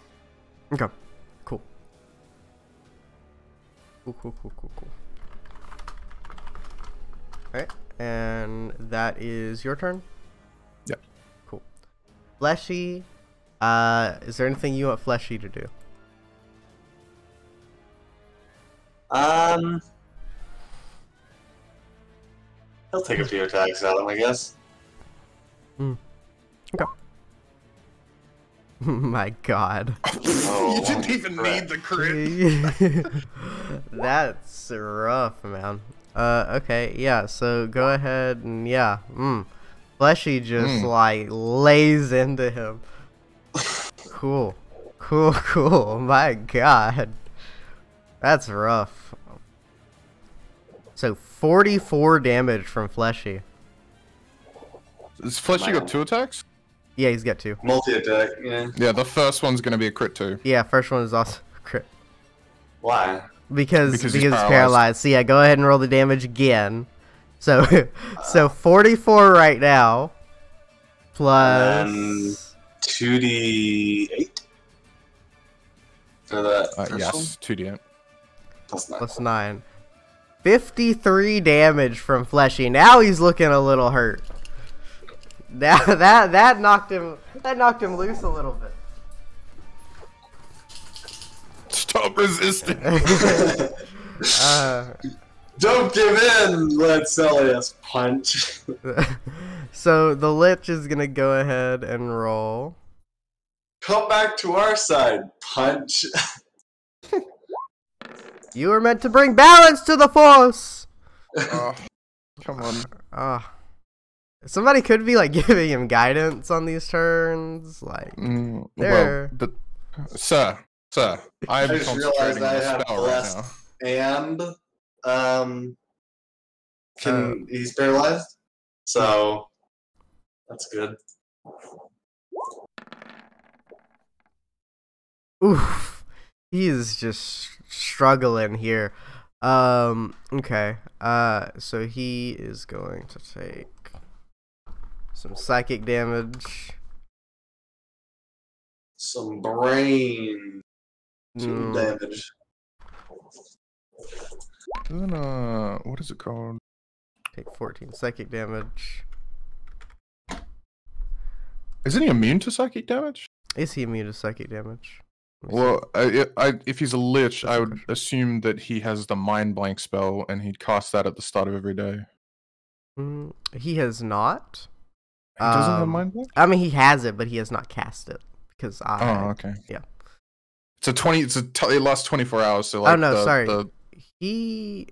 Okay. Cool. Cool. Alright, and that is your turn? Yep. Cool. Fleshy, is there anything you want Fleshy to do? He'll take a few attacks at him, I guess. Okay. My god. Oh, You didn't even crap. need the crit. That's rough, man. Okay, yeah, so go ahead and Fleshy just like lays into him. Cool. My god. That's rough. So 44 damage from Fleshy. Is Fleshy got 2 attacks? Yeah, he's got 2. Multi-attack, yeah. Yeah, the first one's gonna be a crit too. Yeah, first one is also crit. Why? Because he's he's paralyzed. paralyzed. So yeah, go ahead and roll the damage again. So so 44 right now. Plus 2d8? For that first one? Yes, 2d8. Plus 9. plus 9. 53 damage from Fleshy. Now he's looking a little hurt. Now that knocked him loose a little bit. Stop resisting. Don't give in, Lancelius. Punch. So the Lich is gonna go ahead and roll. Come back to our side. Punch. You were meant to bring balance to the force. Oh, come on. Somebody could be like giving him guidance on these turns, like Well, there. sir, I am I just realized concentrating on I a have spell right blessed now. and he's paralyzed, so that's good. Oof, he is just struggling here. Okay. So he is going to take some psychic damage. Some brain damage. Then, what is it called? Take 14 psychic damage. Isn't he immune to psychic damage? Is he immune to psychic damage? Let me see. Well, if he's a lich, I would assume that he has the mind blank spell, and he'd cast that at the start of every day. He has not. He doesn't have mind blank. I mean, he has it, but he has not cast it because I. Oh, okay. Yeah. It lasts 24 hours. So like sorry. He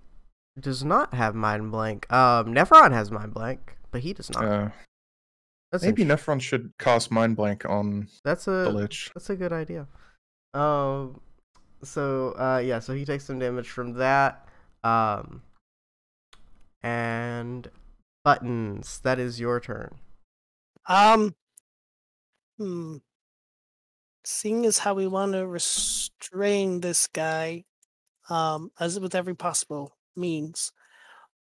does not have mind blank. Nephron has mind blank, but he does not. That's maybe Nephron should cast mind blank on the lich. That's a good idea. So he takes some damage from that. And Buttons, that is your turn. Seeing as how we want to restrain this guy, as with every possible means,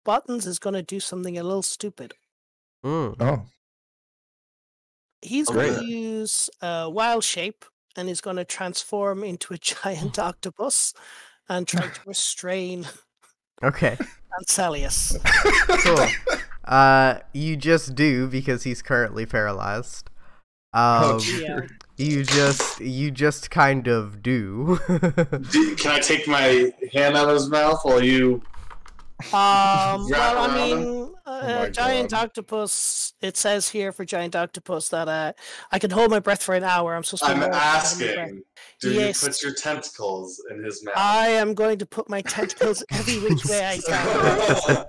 Buttons is going to do something a little stupid. Oh. He's going to use Wild Shape, and he's going to transform into a giant octopus and try to restrain Okay. Ancelius. Cool. You just do because he's currently paralyzed. Yeah. You just kind of do. Can I take my hand out of his mouth while you? Well, I around mean, my Giant God. octopus. It says here for giant octopus that I can hold my breath for an hour. I'm supposed to. I'm hold my breath. asking, do Yes. you put your tentacles in his mouth? I am going to put my tentacles every which way I can.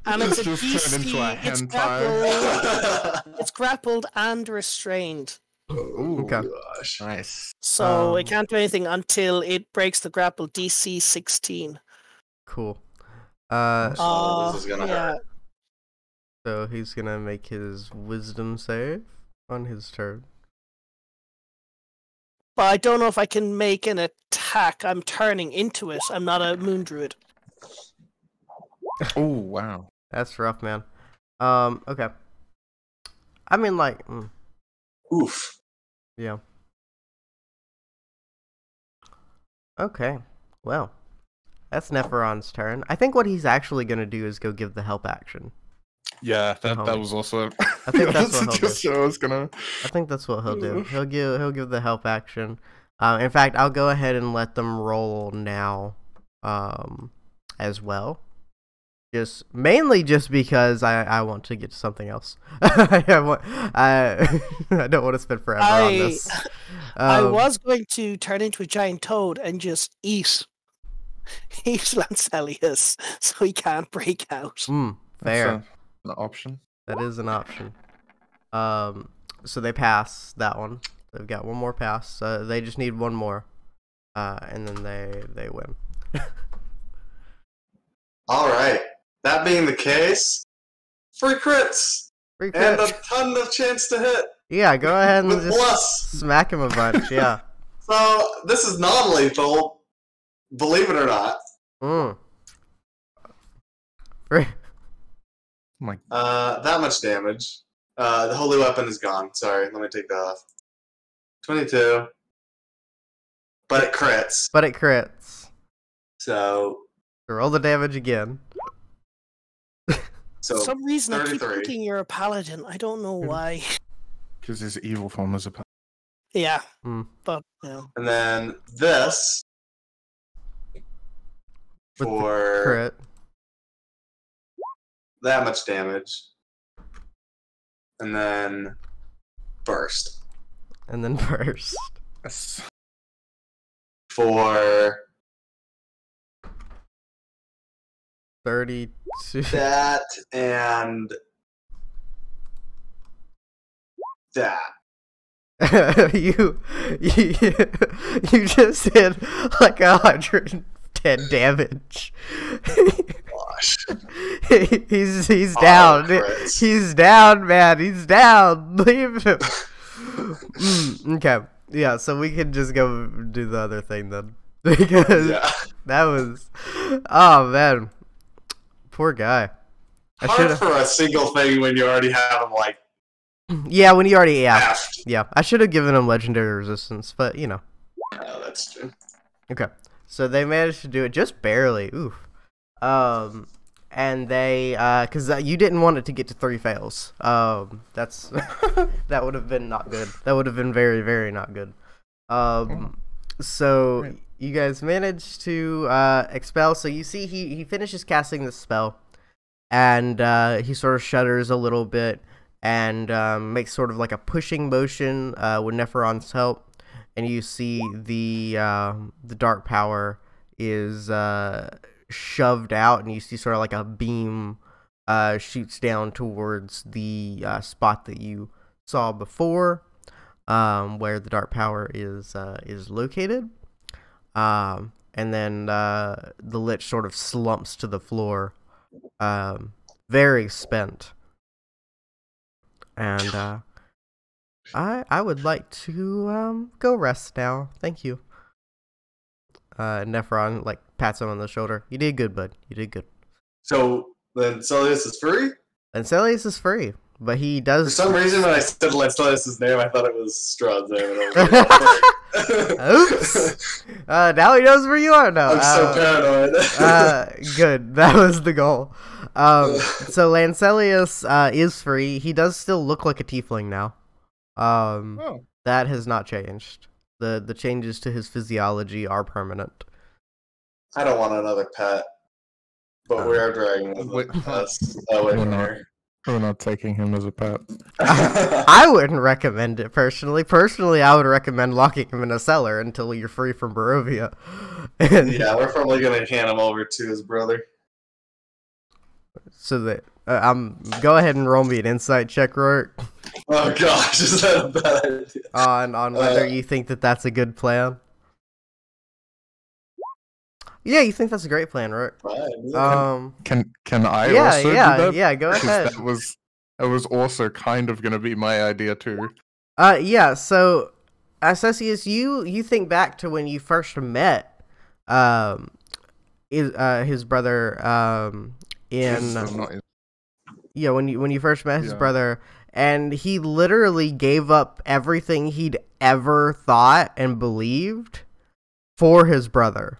And it's a Just turn into a DC. It's hentai. grappled. It's grappled and restrained. Ooh, Okay. gosh. Nice. So it Um, can't do anything until it breaks the grapple. DC 16. Cool. Oh, this is gonna yeah. hurt. So he's gonna make his wisdom save on his turn. But I don't know if I can make an attack. I'm turning into it. I'm not a moon druid. Oh wow. That's rough, man. Okay. I mean, like, Oof. yeah. Okay. Well, that's Neferon's turn. I think what he's actually gonna do is go give the help action. Yeah, that Homie. was also. I think that's what he'll do. just I was gonna. I think that's what he'll do. He'll give the help action. In fact, I'll go ahead and let them roll now, as well. Mainly just because I want to get to something else. I don't want to spend forever on this. I was going to turn into a giant toad and just eat Lancelius so he can't break out. Fair. That's an option. That is an option. So they pass that one. They've got one more pass. They just need one more, and then they win. All right. That being the case, free crits Free and catch. a ton of chance to hit Yeah, go ahead and with just plus. smack him a bunch. Yeah. So this is non-lethal, believe it or not. Free. My That much damage. The holy weapon is gone. Sorry, let me take that off. 22. But it crits. But it crits. So Roll the damage again. so For some reason, I keep 33. thinking you're a paladin. I don't know why. because his evil form is a. Yeah, Hmm. but you know. And then this With the for Crit. that much damage. And then burst And then burst. Yes. for 32. that and that. you just did like 110 damage. Gosh. he's down. crits. He's down, man. He's down. Leave him. Okay. Yeah, so we can just go do the other thing then. Because Yeah. that was... Oh, man. Poor guy. I Hard should have... for a single thing when you already have them like Yeah, when you already... Yeah. halved. Yeah. I should have given him legendary resistance, but, you know. Oh, that's true. Okay. So they managed to do it just barely. Oof. And they, because you didn't want it to get to 3 fails. That's that would have been not good. That would have been very, very not good. So Right. you guys managed to expel. So you see, he finishes casting the spell, and he sort of shudders a little bit and makes sort of like a pushing motion with Neferon's help. And you see the dark power is shoved out, and you see sort of like a beam shoots down towards the spot that you saw before, where the dark power is located. And then the lich sort of slumps to the floor, very spent. And I would like to go rest now. Thank you. Nephron like pats him on the shoulder. You did good, bud. You did good. So then Celius is free? And Celius is free, but he For does. some reason when I said Lancelius' name, I thought it was Strahd's name. And I was like, Oops. Now he knows where you are now. I'm so paranoid. Good. That was the goal. So Lancelius is free. He does still look like a tiefling now. Oh. That has not changed. The changes to his physiology are permanent. I don't want another pet. But we are dragging him Wait. with us away from here. We're not taking him as a pet. I wouldn't recommend it personally. Personally, I would recommend locking him in a cellar until you're free from Barovia. And Yeah, we're probably gonna hand him over to his brother. so that go ahead and roll me an insight check, Rourke, Oh gosh, is that a bad idea? on whether you think that that's a good plan. Yeah, you think that's a great plan, Rourke. Fine. Can I Yeah, also do yeah, that? yeah. Go 'Cause ahead. that was also kind of gonna be my idea too. Yeah. So, Cesius, you think back to when you first met, his brother, in I'm not- yeah, when you first met his Yeah. brother, and he literally gave up everything he'd ever thought and believed for his brother.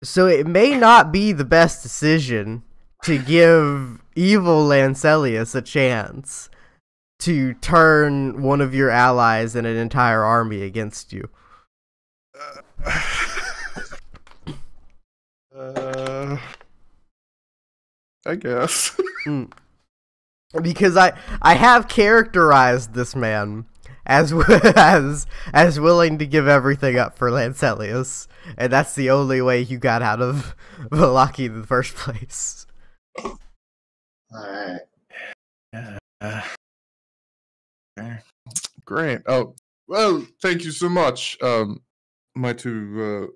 So it may not be the best decision to give evil Lancelius a chance to turn one of your allies and an entire army against you. I guess. Because I have characterized this man as as willing to give everything up for Lancelius, and that's the only way you got out of Vallaki in the first place. Alright. Great. Oh, well, thank you so much. My two,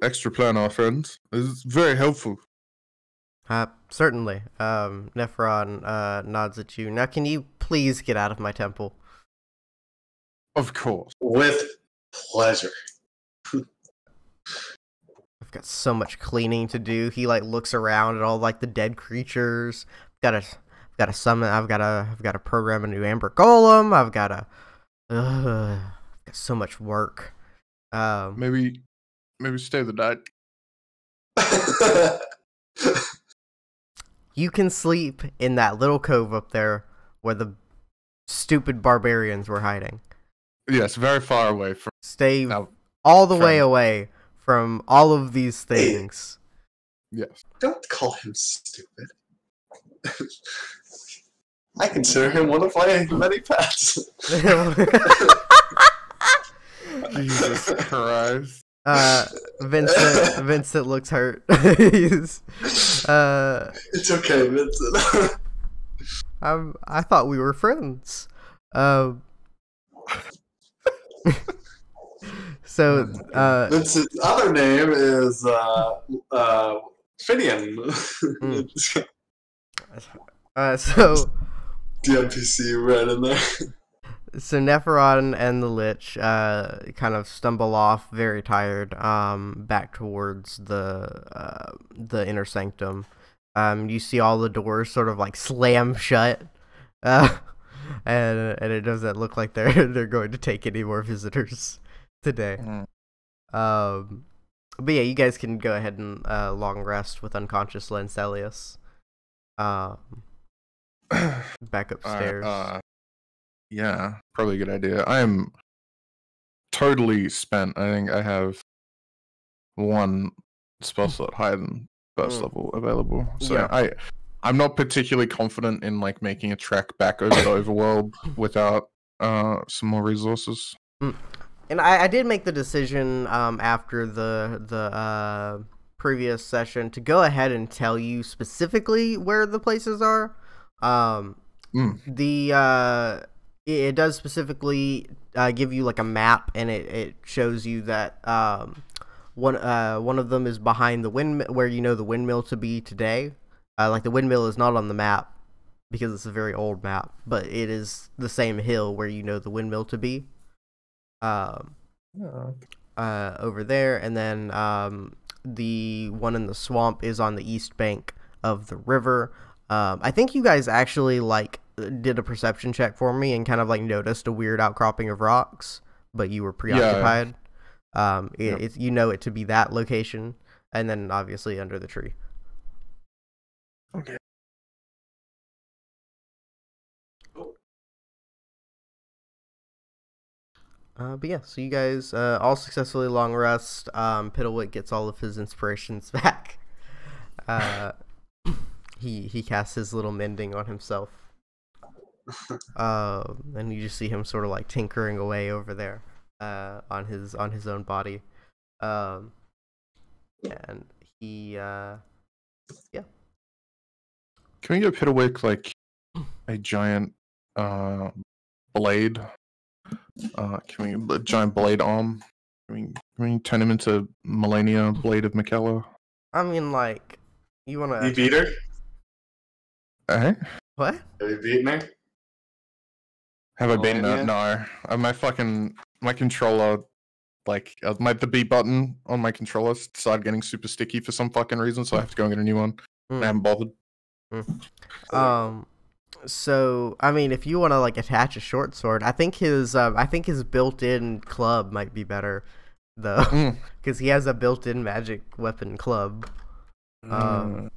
extra planar friends. It's very helpful. Certainly. Nephron nods at you. Now, can you please get out of my temple? Of course. With pleasure. I've got so much cleaning to do. He looks around at all the dead creatures. I've got to summon. I've got to program a new Amber Golem. I've got so much work. Maybe stay the night. You can sleep in that little cove up there where the stupid barbarians were hiding. Yes, very far away from. Stay Now, all the way friend. away from all of these things. Yes. Don't call him stupid. I consider him one of my many pets. Jesus Christ. Vincent looks hurt. He's, It's okay, Vincent. I thought we were friends. So, Vincent's other name is Finian. So The NPC right in there. So Nephron and the Lich kind of stumble off, very tired, back towards the inner sanctum. You see all the doors sort of slam shut, and it doesn't look like they're going to take any more visitors today. But yeah, you guys can go ahead and long rest with unconscious Lancelius. Back upstairs. Yeah, probably a good idea. I am totally spent. I think I have one spell slot higher than first level available. So Yeah. I'm not particularly confident in making a trek back over the overworld without some more resources. And I did make the decision after the previous session to go ahead and tell you specifically where the places are. It does specifically give you a map, and it shows you that one of them is behind the windmill, where you know the windmill to be today. The windmill is not on the map because it's a very old map, but it is the same hill where you know the windmill to be. Over there, and then the one in the swamp is on the east bank of the river. I think you guys actually did a perception check for me and kind of noticed a weird outcropping of rocks, but you were preoccupied. It's you know it to be that location, and then obviously under the tree. Okay. But yeah, so you guys all successfully long rest. Piddlewick gets all of his inspirations back. he casts his little mending on himself. And you just see him sort of like tinkering away over there, on his own body. And he, yeah. Can we get Piddlewick like a giant blade? Can we a giant blade arm? Can we turn him into Melania Blade of Mikella? I mean, like, you wanna... You beat her? Eh? What? Have you beaten her? Have I been Melania? no. My controller, like the B button on my controller started getting super sticky for some fucking reason, so I have to go and get a new one. And I haven't bothered. So I mean, if you want to like attach a short sword, I think his built-in club might be better, though, because he has a built-in magic weapon club. You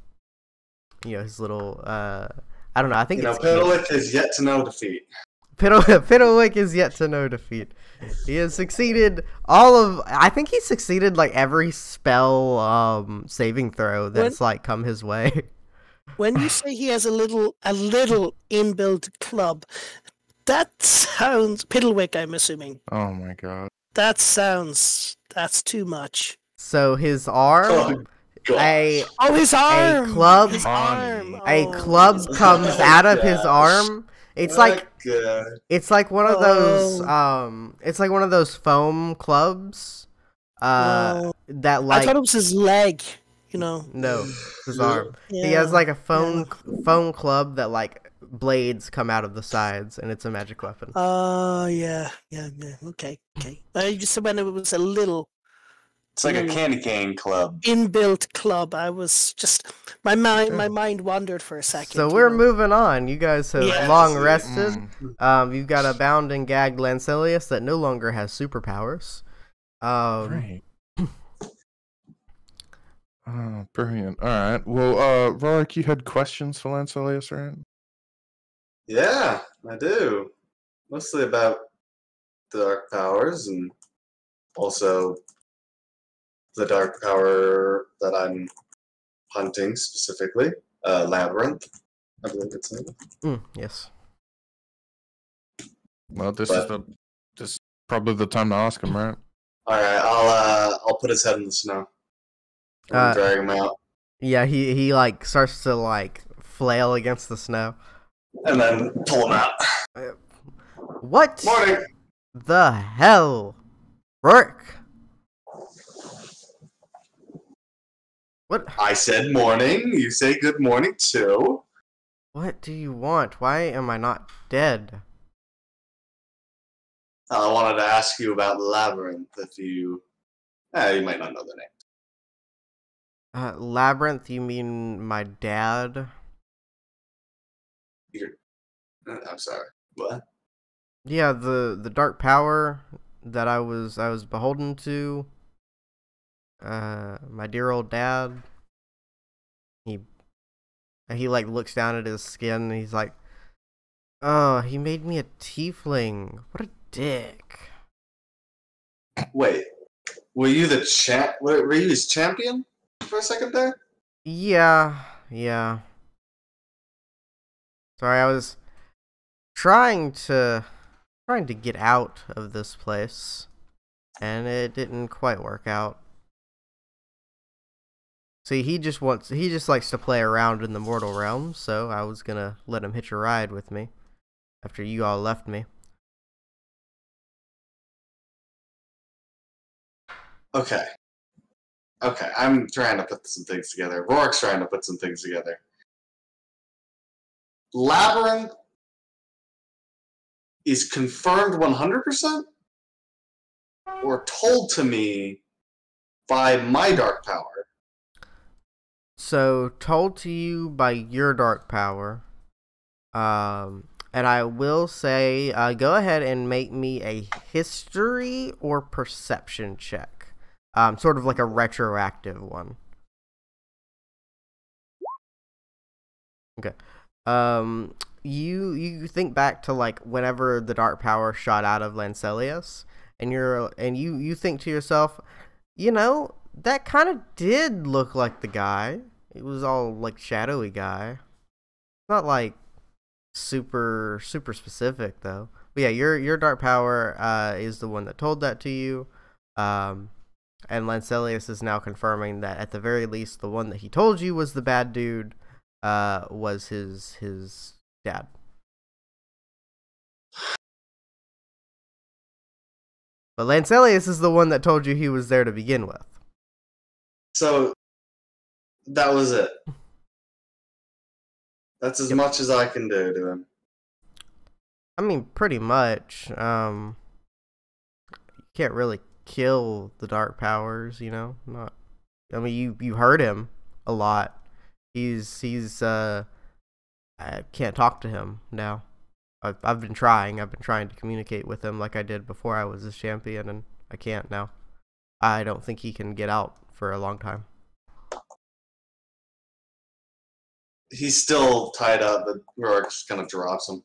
know, his little I don't know. I think it's Piddlewick is yet to know defeat. Piddlewick is yet to know defeat. He has succeeded I think he succeeded like every spell saving throw that's like come his way. When you say he has a little inbuilt club, that sounds Piddlewick, I'm assuming. Oh my god. That's too much. So his arm, his arm, a club, his arm. a club comes out of his arm. It's like one of those it's like one of those foam clubs that like I thought it was his leg, you know. No, it's his arm. Yeah. He has like a foam club that like blades come out of the sides, and it's a magic weapon. Yeah. Okay. I just said when it was a little. It's like a candy cane club. Inbuilt club. I was just my mind wandered for a second. So we're moving on. You guys have Yes. long rested. You've got a bound and gagged Lancelius that no longer has superpowers. Great. Oh, brilliant. Alright. Well, Rorik, you had questions for Lancelius, right? Yeah, I do. Mostly about the dark powers and also the dark power that I'm hunting specifically. Labyrinth, I believe it's named. Yes. Well, this is probably the time to ask him, right? Alright, I'll put his head in the snow. And drag him out. Yeah, he like starts to like flail against the snow. And then pull him out. What Morning! the hell? Rourke? What? I said morning, you say good morning too. What do you want? Why am I not dead? I wanted to ask you about Labyrinth if you might not know the name. Labyrinth, you mean my dad? I'm sorry. What? Yeah, the dark power that I was beholden to. My dear old dad. He like looks down at his skin and he's like, "Oh, he made me a tiefling. What a dick." Wait, were you the Were you his champion for a second there? Yeah. Sorry, I was trying to get out of this place, and it didn't quite work out. See, he just likes to play around in the mortal realm, so I was gonna let him hitch a ride with me after you all left me. Okay, I'm trying to put some things together. Rourke's trying to put some things together. Labyrinth is confirmed 100%? Or told to me by my dark power? So, told to you by your dark power. And I will say, go ahead and make me a history or perception check. Sort of like a retroactive one. Okay. You think back to like whenever the dark power shot out of Lancelius, and you think to yourself, you know, that kind of did look like the guy. It was all like shadowy guy. Not like super specific though. But yeah, your dark power is the one that told that to you. And Lancelius is now confirming that at the very least the one that he told you was the bad dude was his dad. But Lancelius is the one that told you he was there to begin with. So that was it. That's as much as I can do to him. I mean, pretty much. You can't really kill the dark powers, you know. Not. I mean, you hurt him a lot. I can't talk to him now. I've been trying. I've been trying to communicate with him like I did before I was his champion, and I can't now. I don't think he can get out for a long time. He's still tied up, but Rourke just kind of drops him.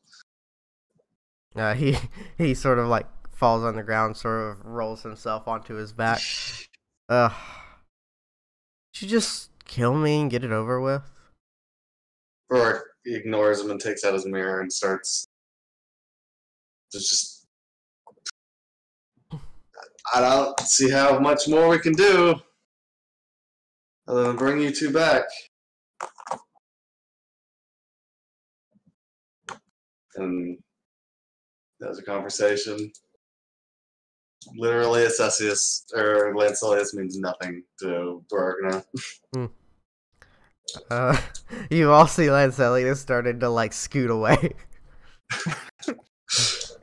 He sort of like falls on the ground, sort of rolls himself onto his back. Should you just kill me and get it over with? Rourke ignores him and takes out his mirror and starts just. I don't see how much more we can do other than bring you two back. And there's a conversation. Literally, Assessius or Lancelius means nothing to Rourke now. You all see Lancelius started to like scoot away.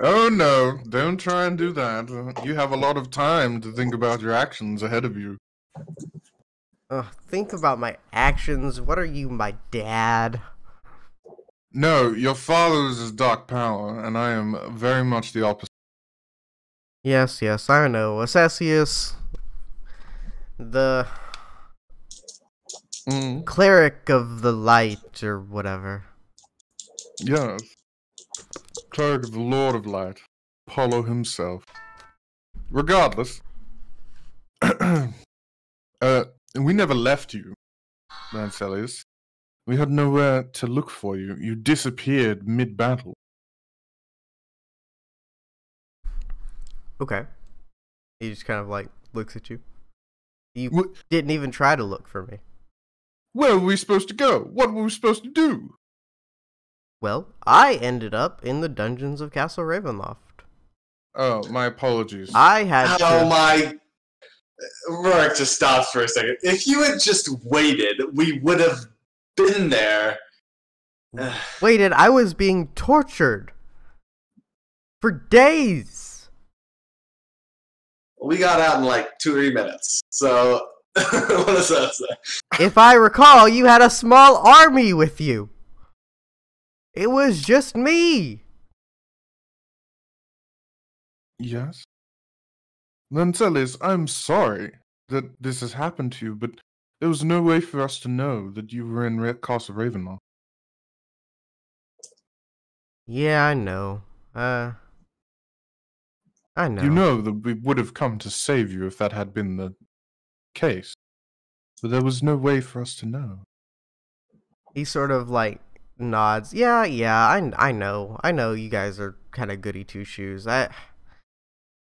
Oh no, don't try and do that. You have a lot of time to think about your actions ahead of you. Think about my actions. What are you, my dad? No, your father is his dark power, and I am very much the opposite. Yes, I know. Assessius, the cleric of the light, or whatever. Yes. Cleric of the Lord of Light. Apollo himself. Regardless. We never left you, Lancelius. We had nowhere to look for you. You disappeared mid-battle. Okay. He just kind of like looks at you. You didn't even try to look for me. Where were we supposed to go? What were we supposed to do? Well, I ended up in the dungeons of Castle Ravenloft. Oh, my apologies. I had Oh my... Rourke just stops for a second. If you had just waited, we would have been there. Waited, I was being tortured. For days. We got out in like 2 or 3 minutes. So, what does that say? If I recall, you had a small army with you. It was just me. Yes? Lancelius, I'm sorry that this has happened to you, but there was no way for us to know that you were in Castle Ravenloft. Yeah, I know. I know. You know that we would have come to save you if that had been the case. But there was no way for us to know. He sort of like nods. Yeah, I know. I know you guys are kind of goody two shoes.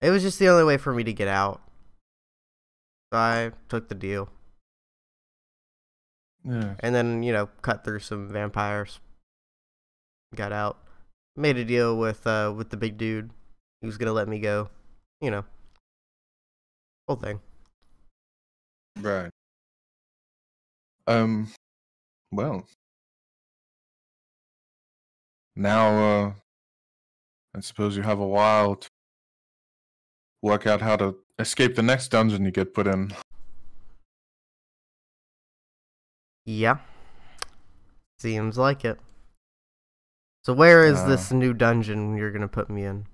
It was just the only way for me to get out. So I took the deal. Yeah. And then, cut through some vampires. Got out. Made a deal with the big dude. He was gonna let me go. Whole thing. Right. Well. Now, I suppose you have a while to work out how to escape the next dungeon you get put in. Yeah. Seems like it. So where is this new dungeon you're gonna put me in?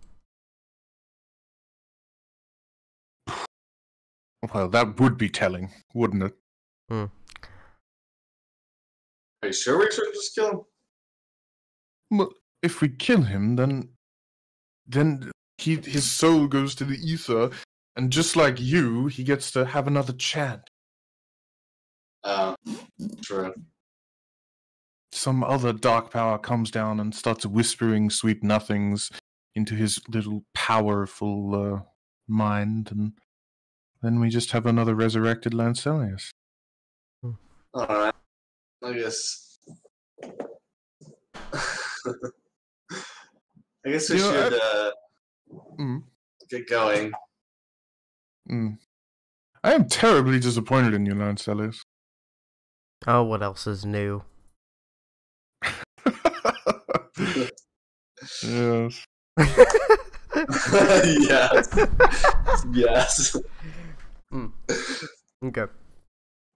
Well, that would be telling, wouldn't it? Are you sure we should just kill him? Well, if we kill him, then his soul goes to the ether, and just like you, he gets to have another chance. True. Some other dark power comes down and starts whispering sweet nothings into his little powerful mind, and then we just have another resurrected Lancelius. Alright. I guess. I guess we should get going. I am terribly disappointed in you, Lancelius. Oh, what else is new? Yes. Yes. Yes. Okay.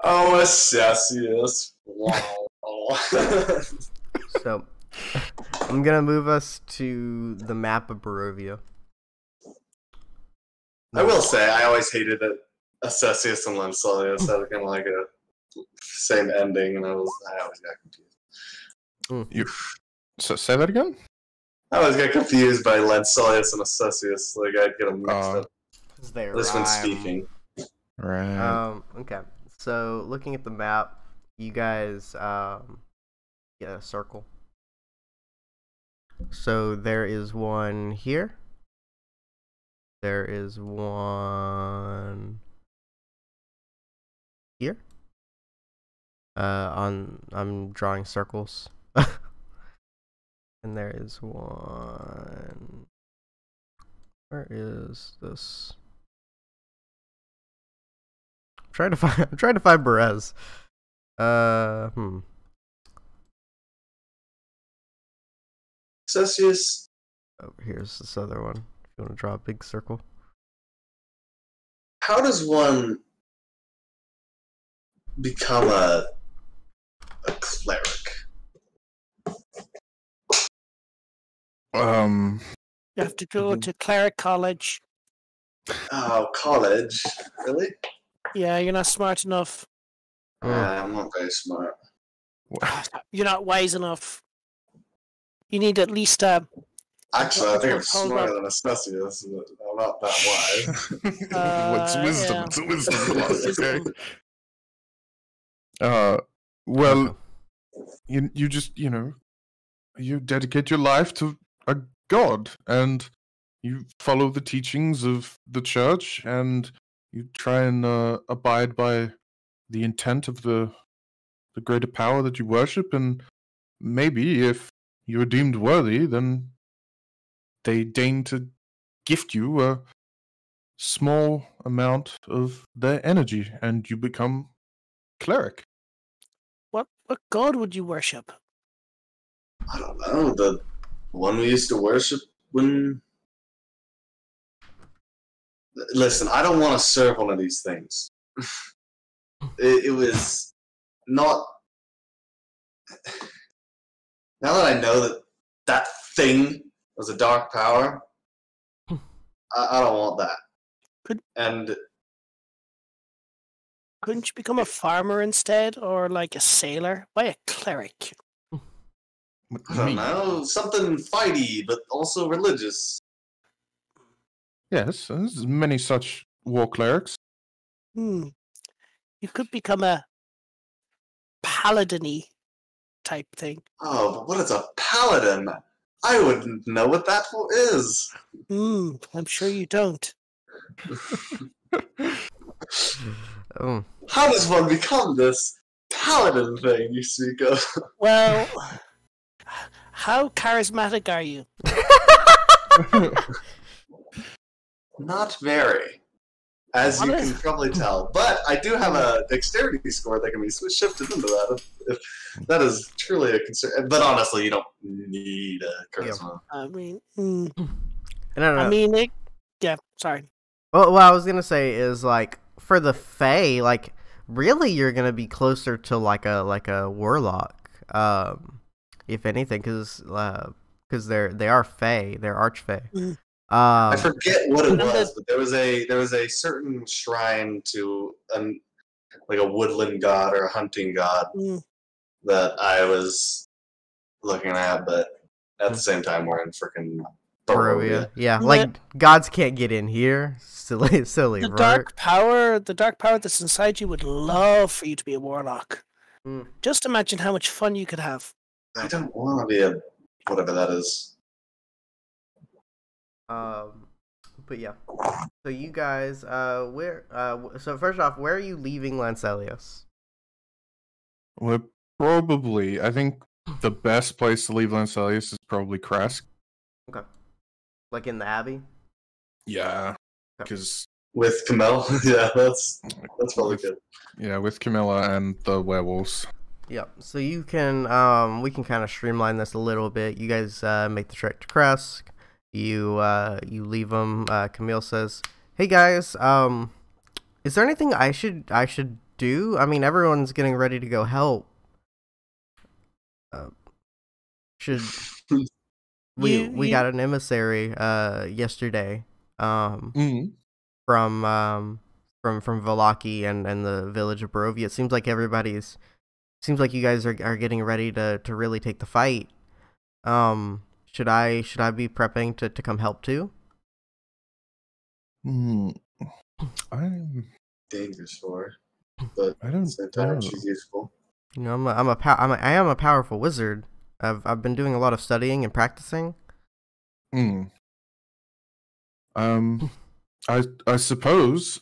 Oh, yes. Wow. So, I'm gonna move us to the map of Barovia. I will say, I always hated it. Assessius and Lancelius had kind of like a same ending, and I always got confused. So say that again? I always got confused by Lancelius and Assessius. Like, I'd get them mixed up. They At least when speaking. Right. Okay. So, looking at the map, you guys get a circle. So there is one here. There is one here. I'm drawing circles. And there is one. Where is this? I'm trying to find Berez. Assessius. Oh, here's this other one. If you want to draw a big circle. How does one become a cleric? You have to go to cleric college. Oh, college? Really? Yeah, you're not smart enough. I'm not very smart. You're not wise enough. You need at least Actually, I think I'm Hold smarter up. than Assessius, but I'm not that wise. What's wisdom? yeah. It's a wisdom class, okay? Wisdom. Well, you just, you dedicate your life to a god, and you follow the teachings of the church, and you try and abide by the intent of the greater power that you worship, and maybe if you're deemed worthy, then they deign to gift you a small amount of their energy, and you become cleric. What god would you worship? I don't know. The one we used to worship when... Listen, I don't want to serve one of these things. It was not... Now that I know that thing was a dark power, I don't want that. Couldn't you become a farmer instead, or like a sailor? Why a cleric? I don't know. Something fighty, but also religious. Yes, there's many such war clerics. You could become a paladin-y type thing. Oh, but what is a paladin? I wouldn't know what that is. I'm sure you don't. How does one become this paladin thing you speak of? Well, how charismatic are you? Not very, as you can probably tell. But I do have a dexterity score that can be shifted into that if that is truly a concern. But honestly, you don't need a charisma. I mean, yeah. Sorry. Well, what I was gonna say is, like, for the Fae, like, really, you're gonna be closer to like a warlock, if anything, because they are Fae, they're archfey. I forget what it was, but there was a certain shrine to like a woodland god or a hunting god that I was looking at, but at the same time, we're in freaking Barovia. Yeah, like gods can't get in here. Silly, The right? dark power that's inside you would love for you to be a warlock. Mm. Just imagine how much fun you could have. I don't want to be a whatever that is. But yeah. So you guys, so first off, where are you leaving Lancelius? We're probably, I think the best place to leave Lancelius is probably Kresk. Okay. Like in the Abbey? Yeah, because With Camille, yeah, that's probably good. yeah, with Camilla and the werewolves. Yep. So you can, we can kind of streamline this a little bit. You guys make the trek to Kresk. You leave them. Camille says, "Hey guys, is there anything I should do? I mean, everyone's getting ready to go help. Should we got an emissary yesterday from Vallaki and the village of Barovia. It seems like seems like you guys are getting ready to really take the fight. Should I be prepping to come help too?" I'm Dangerous for her, but I at don't the same time, know. she's useful. You know, I am a powerful wizard. I've been doing a lot of studying and practicing. I suppose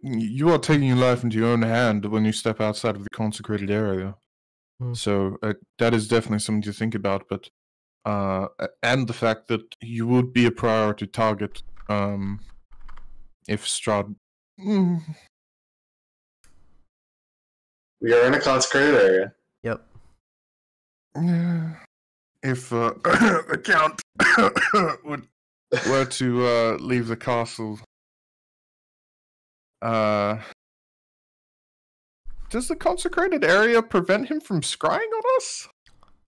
you are taking your life into your own hand when you step outside of the consecrated area. So that is definitely something to think about. But and the fact that you would be a priority target if Strahd. We are in a consecrated area. Yep. If the Count were to leave the castle, does the consecrated area prevent him from scrying on us?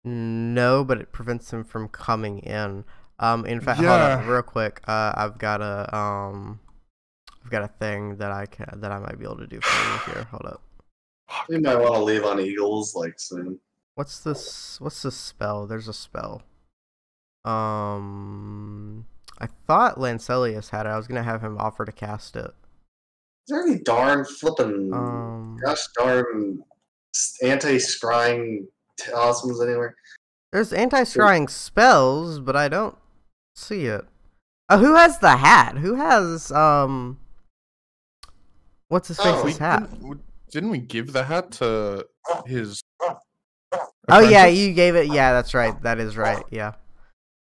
No, but it prevents him from coming in. In fact, hold Yeah. on, real quick. I've got a thing that I might be able to do for you here. Hold up. We might want to leave on Eagles like soon. What's this spell? There's a spell. I thought Lancelius had it. I was gonna have him offer to cast it. Is there any darn flippin' gosh darn anti-scrying talismans anywhere? There's anti-scrying spells, but I don't see it. Oh, who has the hat? Who has what's his face's hat? Didn't we give the hat to his? Oh yeah, apprentice? you gave it. Yeah, that's right. That is right. Yeah.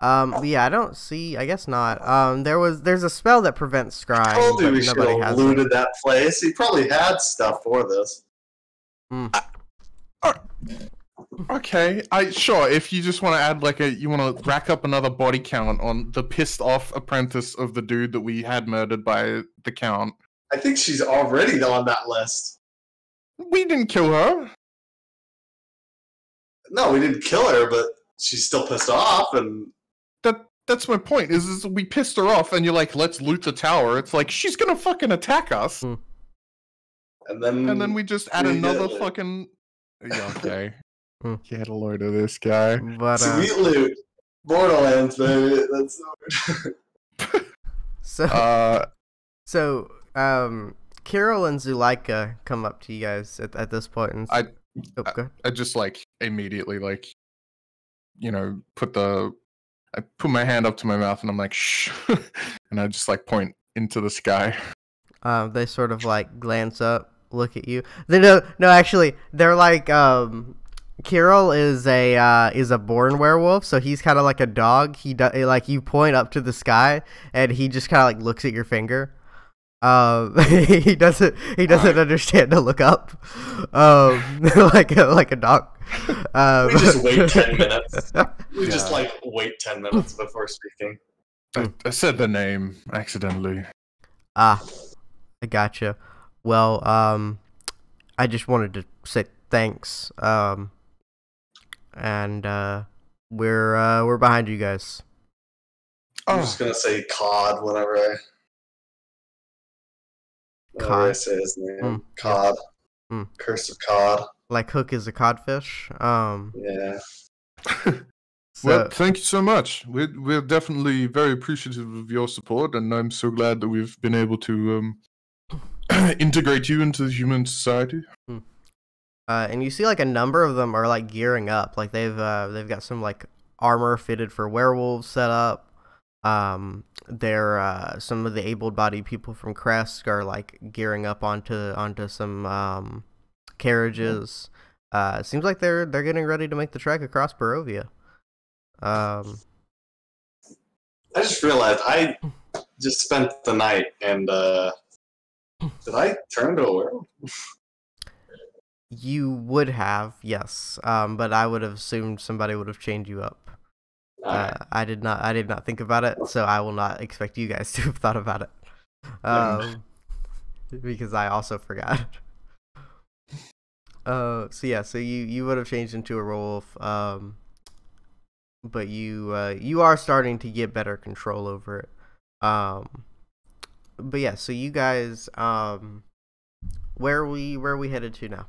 But yeah, I don't see. I guess not. There's a spell that prevents scrying, I told you but we should nobody have has looted it. that place. He probably had stuff for this. Okay, sure. If you just want to add you want to rack up another body count on the pissed off apprentice of the dude that we had murdered by the Count. I think she's already on that list. We didn't kill her. No, we didn't kill her, but she's still pissed off, and That's my point. Is we pissed her off, and you're like, let's loot the tower. It's like she's gonna fucking attack us, and then we just add we another get it. fucking. Yeah, okay. Hmm. Get a load of this guy. But sweet loot, Borderlands, baby. That's so Kirill and Zuleika come up to you guys at this point, and go ahead. I just immediately I put my hand up to my mouth and I'm like shh, and I just point into the sky. They sort of glance up, look at you. They no, actually, they're Kirill is a born werewolf, so he's kind of like a dog. He you point up to the sky, and he just kind of looks at your finger. He doesn't understand to look up. Like a dog. we just wait 10 minutes. We just wait 10 minutes before speaking. I said the name accidentally. I gotcha. Well, I just wanted to say thanks. And we're behind you guys. I'm just gonna say COD whenever I say his name. COD. Curse of COD. Like Hook is a codfish. Yeah. Well, thank you so much. We're definitely very appreciative of your support, and I'm so glad that we've been able to integrate you into the human society. And you see like a number of them are like gearing up. Like they've got some like armor fitted for werewolves set up. They're some of the able-bodied people from Kresk are like gearing up onto some carriages. It seems like they're getting ready to make the trek across Barovia. I just realized I just spent the night and did I turn into a werewolf? You would have, yes, but I would have assumed somebody would have chained you up. Alright. I did not think about it, so I will not expect you guys to have thought about it. Because I also forgot. So you would have changed into a werewolf, but you are starting to get better control over it. But yeah, so you guys, where are we headed to now?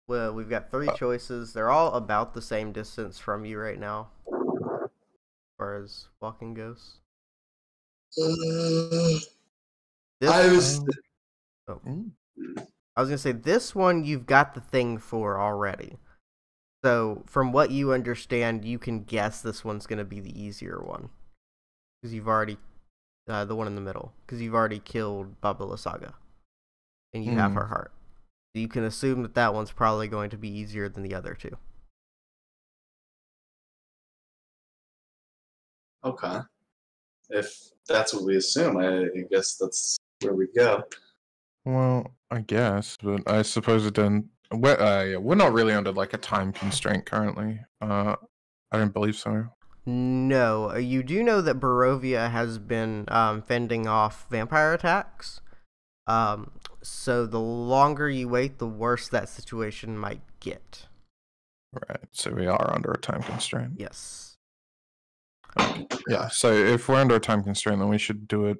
Well, we've got 3 choices. They're all about the same distance from you right now, as far as walking goes. I was gonna say, this one you've got the thing for already. So from what you understand, you can guess this one's gonna be the easier one, because you've already the one in the middle, because you've already killed Baba Lysaga, and you have her heart. So you can assume that one's probably going to be easier than the other 2. okay. If that's what we assume, I guess that's where we go. Well, I guess, but I suppose it didn't. We're not really under like a time constraint currently. I don't believe so. No, you do know that Barovia has been fending off vampire attacks. So the longer you wait, the worse that situation might get. Right. So we are under a time constraint. Yes. Yeah. So if we're under a time constraint, then we should do it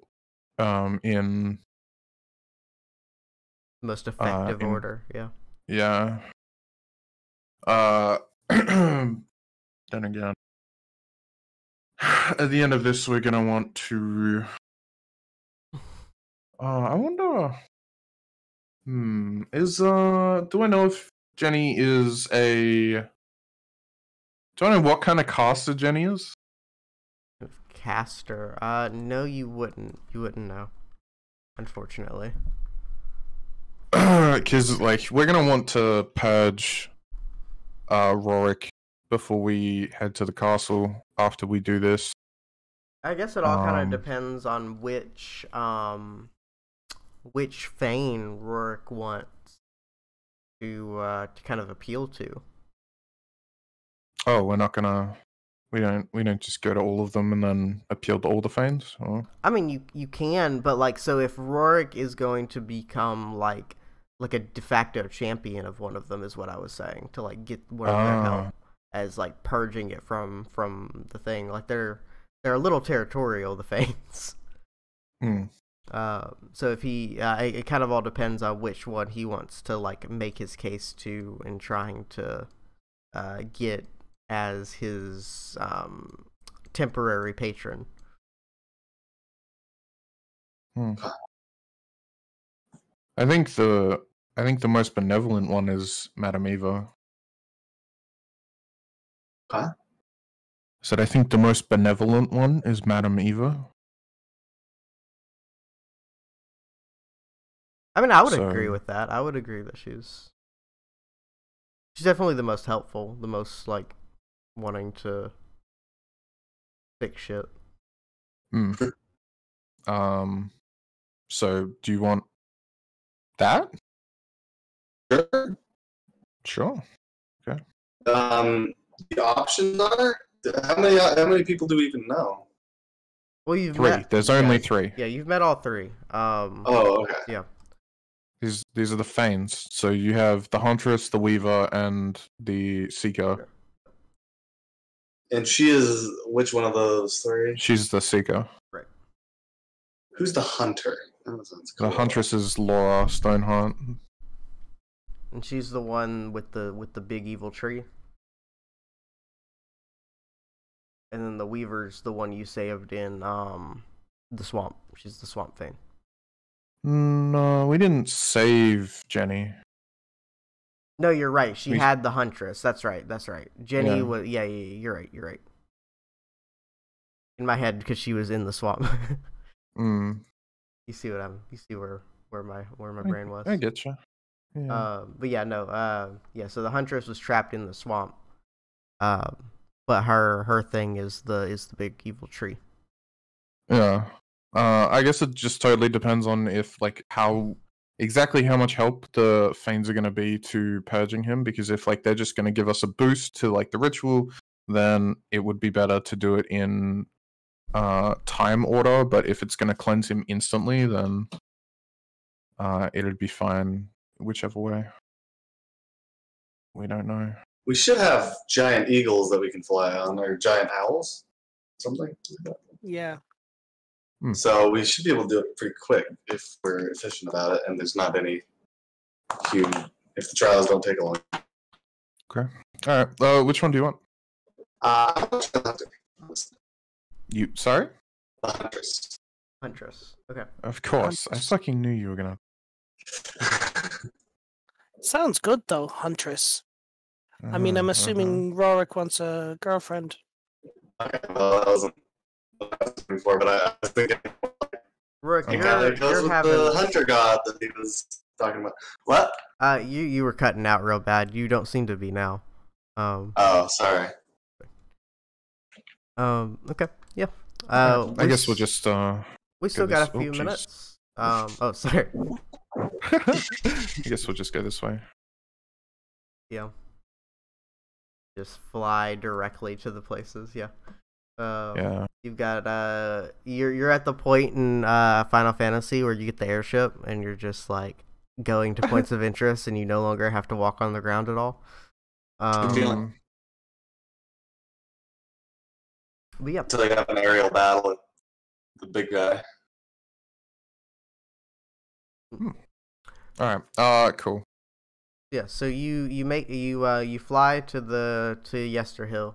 in Most effective order. Yeah. Yeah. Then again, at the end of this, we're gonna want to. I wonder. Do I know if Jenny is a? Do I know what kind of caster Jenny is? Caster. No, you wouldn't. You wouldn't know. Unfortunately. Because like we're gonna want to purge Rorik before we head to the castle after we do this. I guess it all kind of depends on which Fane Rorik wants to kind of appeal to. Oh, we're not gonna. We don't just go to all of them and then appeal to all the Fanes? Or? I mean, you can, but like, so if Rorik is going to become like a de facto champion of one of them, is what I was saying, to like get one of their help as like purging it from the thing. Like they're a little territorial, the Fanes. So if he, it kind of all depends on which one he wants to like make his case to in trying to get as his temporary patron. I think the most benevolent one is Madame Eva. Huh? Said I think the most benevolent one is Madame Eva. I mean, I would agree with that. I would agree that she's definitely the most helpful, the most like wanting to fix shit. So do you want that? Sure. Okay. The options are how many people do we even know? Well, you've 3. met, There's only 3. Yeah, you've met all 3. Oh, okay. Yeah. These are the Fanes. So you have the Huntress, the Weaver, and the Seeker. And she is which one of those 3? She's the Seeker. Right. Who's the Hunter? That sounds cool. The Huntress is Laura Stoneheart. And she's the one with the big evil tree. And then the Weaver's the one you saved in the swamp. She's the Swamp Fane. No, we didn't save Jenny. No, you're right. She We- had the huntress. That's right. Jenny Yeah. was. Yeah, you're right. In my head, because she was in the swamp. Mm, You see where my brain was. I get you. Yeah. But yeah, no. Yeah. So the huntress was trapped in the swamp. But her thing is the big evil tree. Yeah. I guess it just totally depends on if exactly how much help the Fanes are gonna be to purging him, because if they're just gonna give us a boost to the ritual, then it would be better to do it in time order, but if it's gonna cleanse him instantly, then it'd be fine whichever way. We don't know. We should have giant eagles that we can fly on, or giant owls, something like that. Yeah. So we should be able to do it pretty quick if we're efficient about it, and there's not any huge. If the trials don't take a long. Okay. All right. Which one do you want? I'm not sure the hunter. You sorry? The huntress. Huntress. Okay. Of course. I fucking knew you were gonna. Sounds good though, Huntress. I mean, I'm assuming Rorik wants a girlfriend. Okay, well, that wasn't what I was looking for, but I was thinking. Rorik, It kind of goes with the hunter god that he was talking about. What? You were cutting out real bad. You don't seem to be now. Oh, sorry. Okay. Yeah. I guess we'll just We still go got a this- few oh, jeez. minutes. Oh, sorry. I guess we'll just go this way. Yeah. Just fly directly to the places. Yeah. Yeah. You've got you're at the point in Final Fantasy where you get the airship and you're just going to points of interest and you no longer have to walk on the ground at all. feeling. But yeah. So they have an aerial battle with the big guy. All right. Cool. Yeah, so you fly to Yesterhill,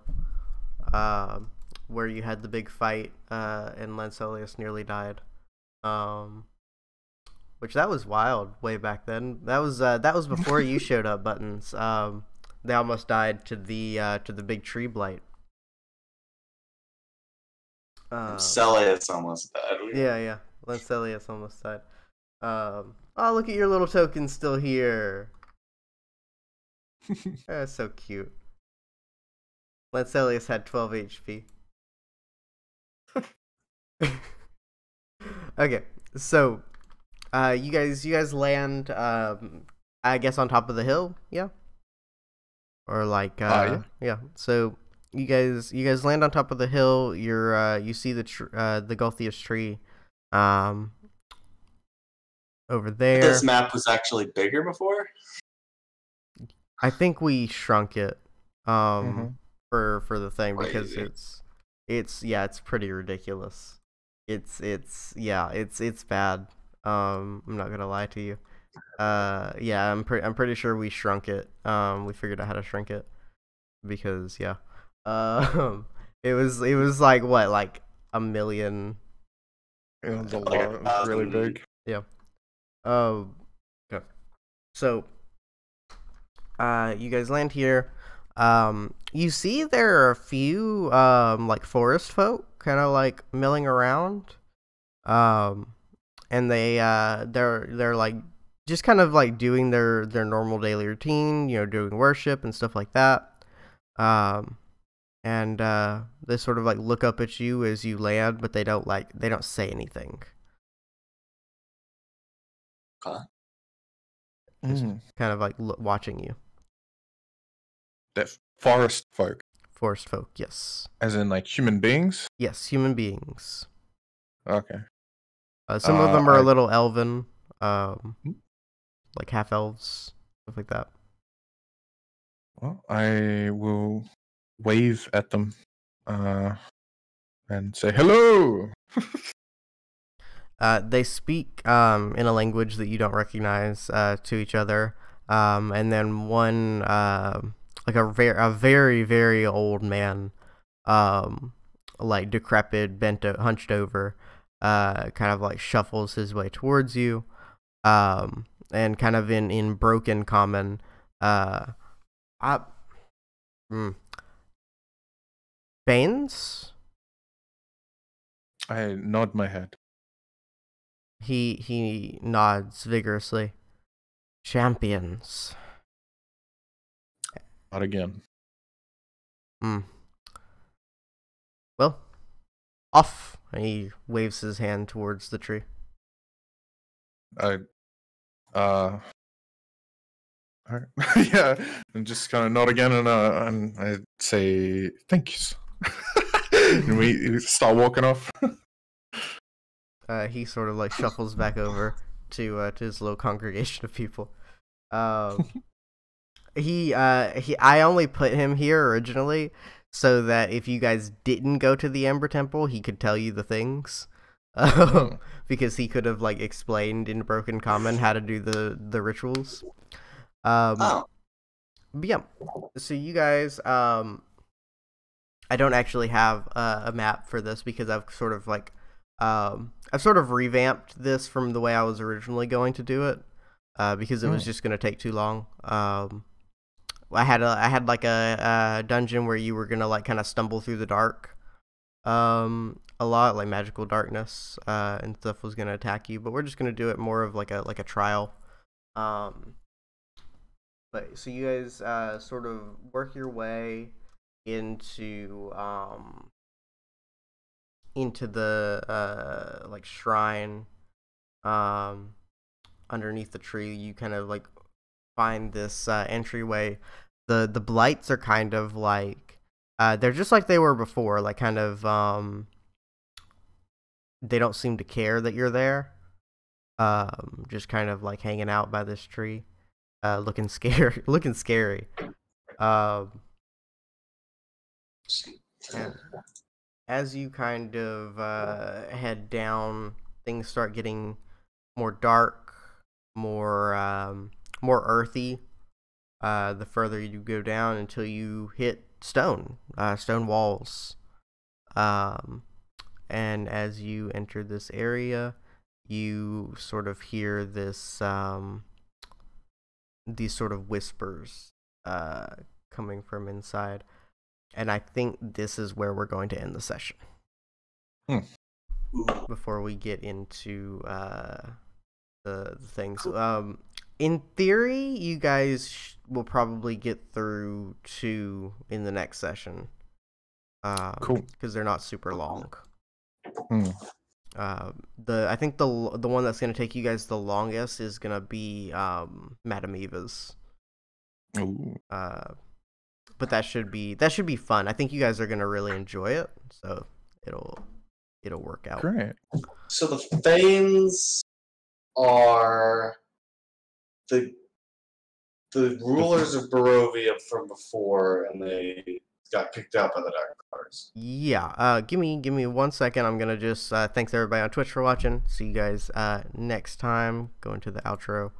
where you had the big fight, and Lancelius nearly died, which that was wild way back then. That was before you showed up, Buttons. They almost died to the big tree blight. Celius almost died. Yeah, Lancelius almost died. Oh, look at your little token still here. That's so cute. Lancelius had 12 HP. Okay, so you guys land I guess on top of the hill, yeah? Or yeah. So you guys land on top of the hill. You see the Gulthius tree over there. This map was actually bigger before? I think we shrunk it Mhm. for the thing because Crazy. it's pretty ridiculous. It's bad. I'm not gonna lie to you. Yeah, I'm pretty sure we shrunk it. We figured out how to shrink it because yeah. It was like a million. It was a Like lot. It was really 1,000. big. Yeah. Okay. So, you guys land here. You see there are a few forest folk kind of milling around. And they're just kind of doing their normal daily routine, doing worship and stuff like that. And they sort of look up at you as you land, but they don't say anything. Mm. Kind of watching you. That forest folk, Forest folk, yes. as in human beings. Yes, human beings. Okay. Some of them are a I- little elven, like half elves, stuff like that. Well, I will wave at them, and say hello. They speak in a language that you don't recognize to each other, and then one a very very old man, decrepit, hunched over, kind of shuffles his way towards you, and kind of in broken common I, Baines? I nod my head. He nods vigorously. Champions. Not again. Well, off. And he waves his hand towards the tree. Alright. Yeah, and just kind of nod again, and I say thanks. And we start walking off. He sort of like shuffles back over to his little congregation of people. I only put him here originally so that if you guys didn't go to the Ember Temple, he could tell you the things. Because he could have like explained in Broken Common how to do the rituals. But yeah, so you guys, I don't actually have a map for this because I've sort of like, I've sort of revamped this from the way I was originally going to do it, because it was just going to take too long. I had like a dungeon where you were going to like kind of stumble through the dark, a lot, like magical darkness, and stuff was going to attack you, but we're just going to do it more of like a trial. But so you guys sort of work your way into the like shrine underneath the tree. You kind of like find this entryway. The blights are kind of like they're just like they were before, like kind of they don't seem to care that you're there. Just kind of like hanging out by this tree. Looking scary. As you kind of head down, things start getting more dark, more earthy. The further you go down until you hit stone walls. And as you enter this area, you sort of hear this these sort of whispers coming from inside, and I think this is where we're going to end the session. Before we get into the things, in theory, you guys will probably get through 2 in the next session. Cool, because they're not super long. I think the one that's gonna take you guys the longest is gonna be Madame Eva's. But that should be fun. I think you guys are gonna really enjoy it, so it'll work out. Great. So the Thanes are the rulers of Barovia from before, and they got kicked out by the Dark Powers. Yeah. Give me 1 second. I'm gonna just thanks everybody on Twitch for watching. See you guys next time. Go into the outro.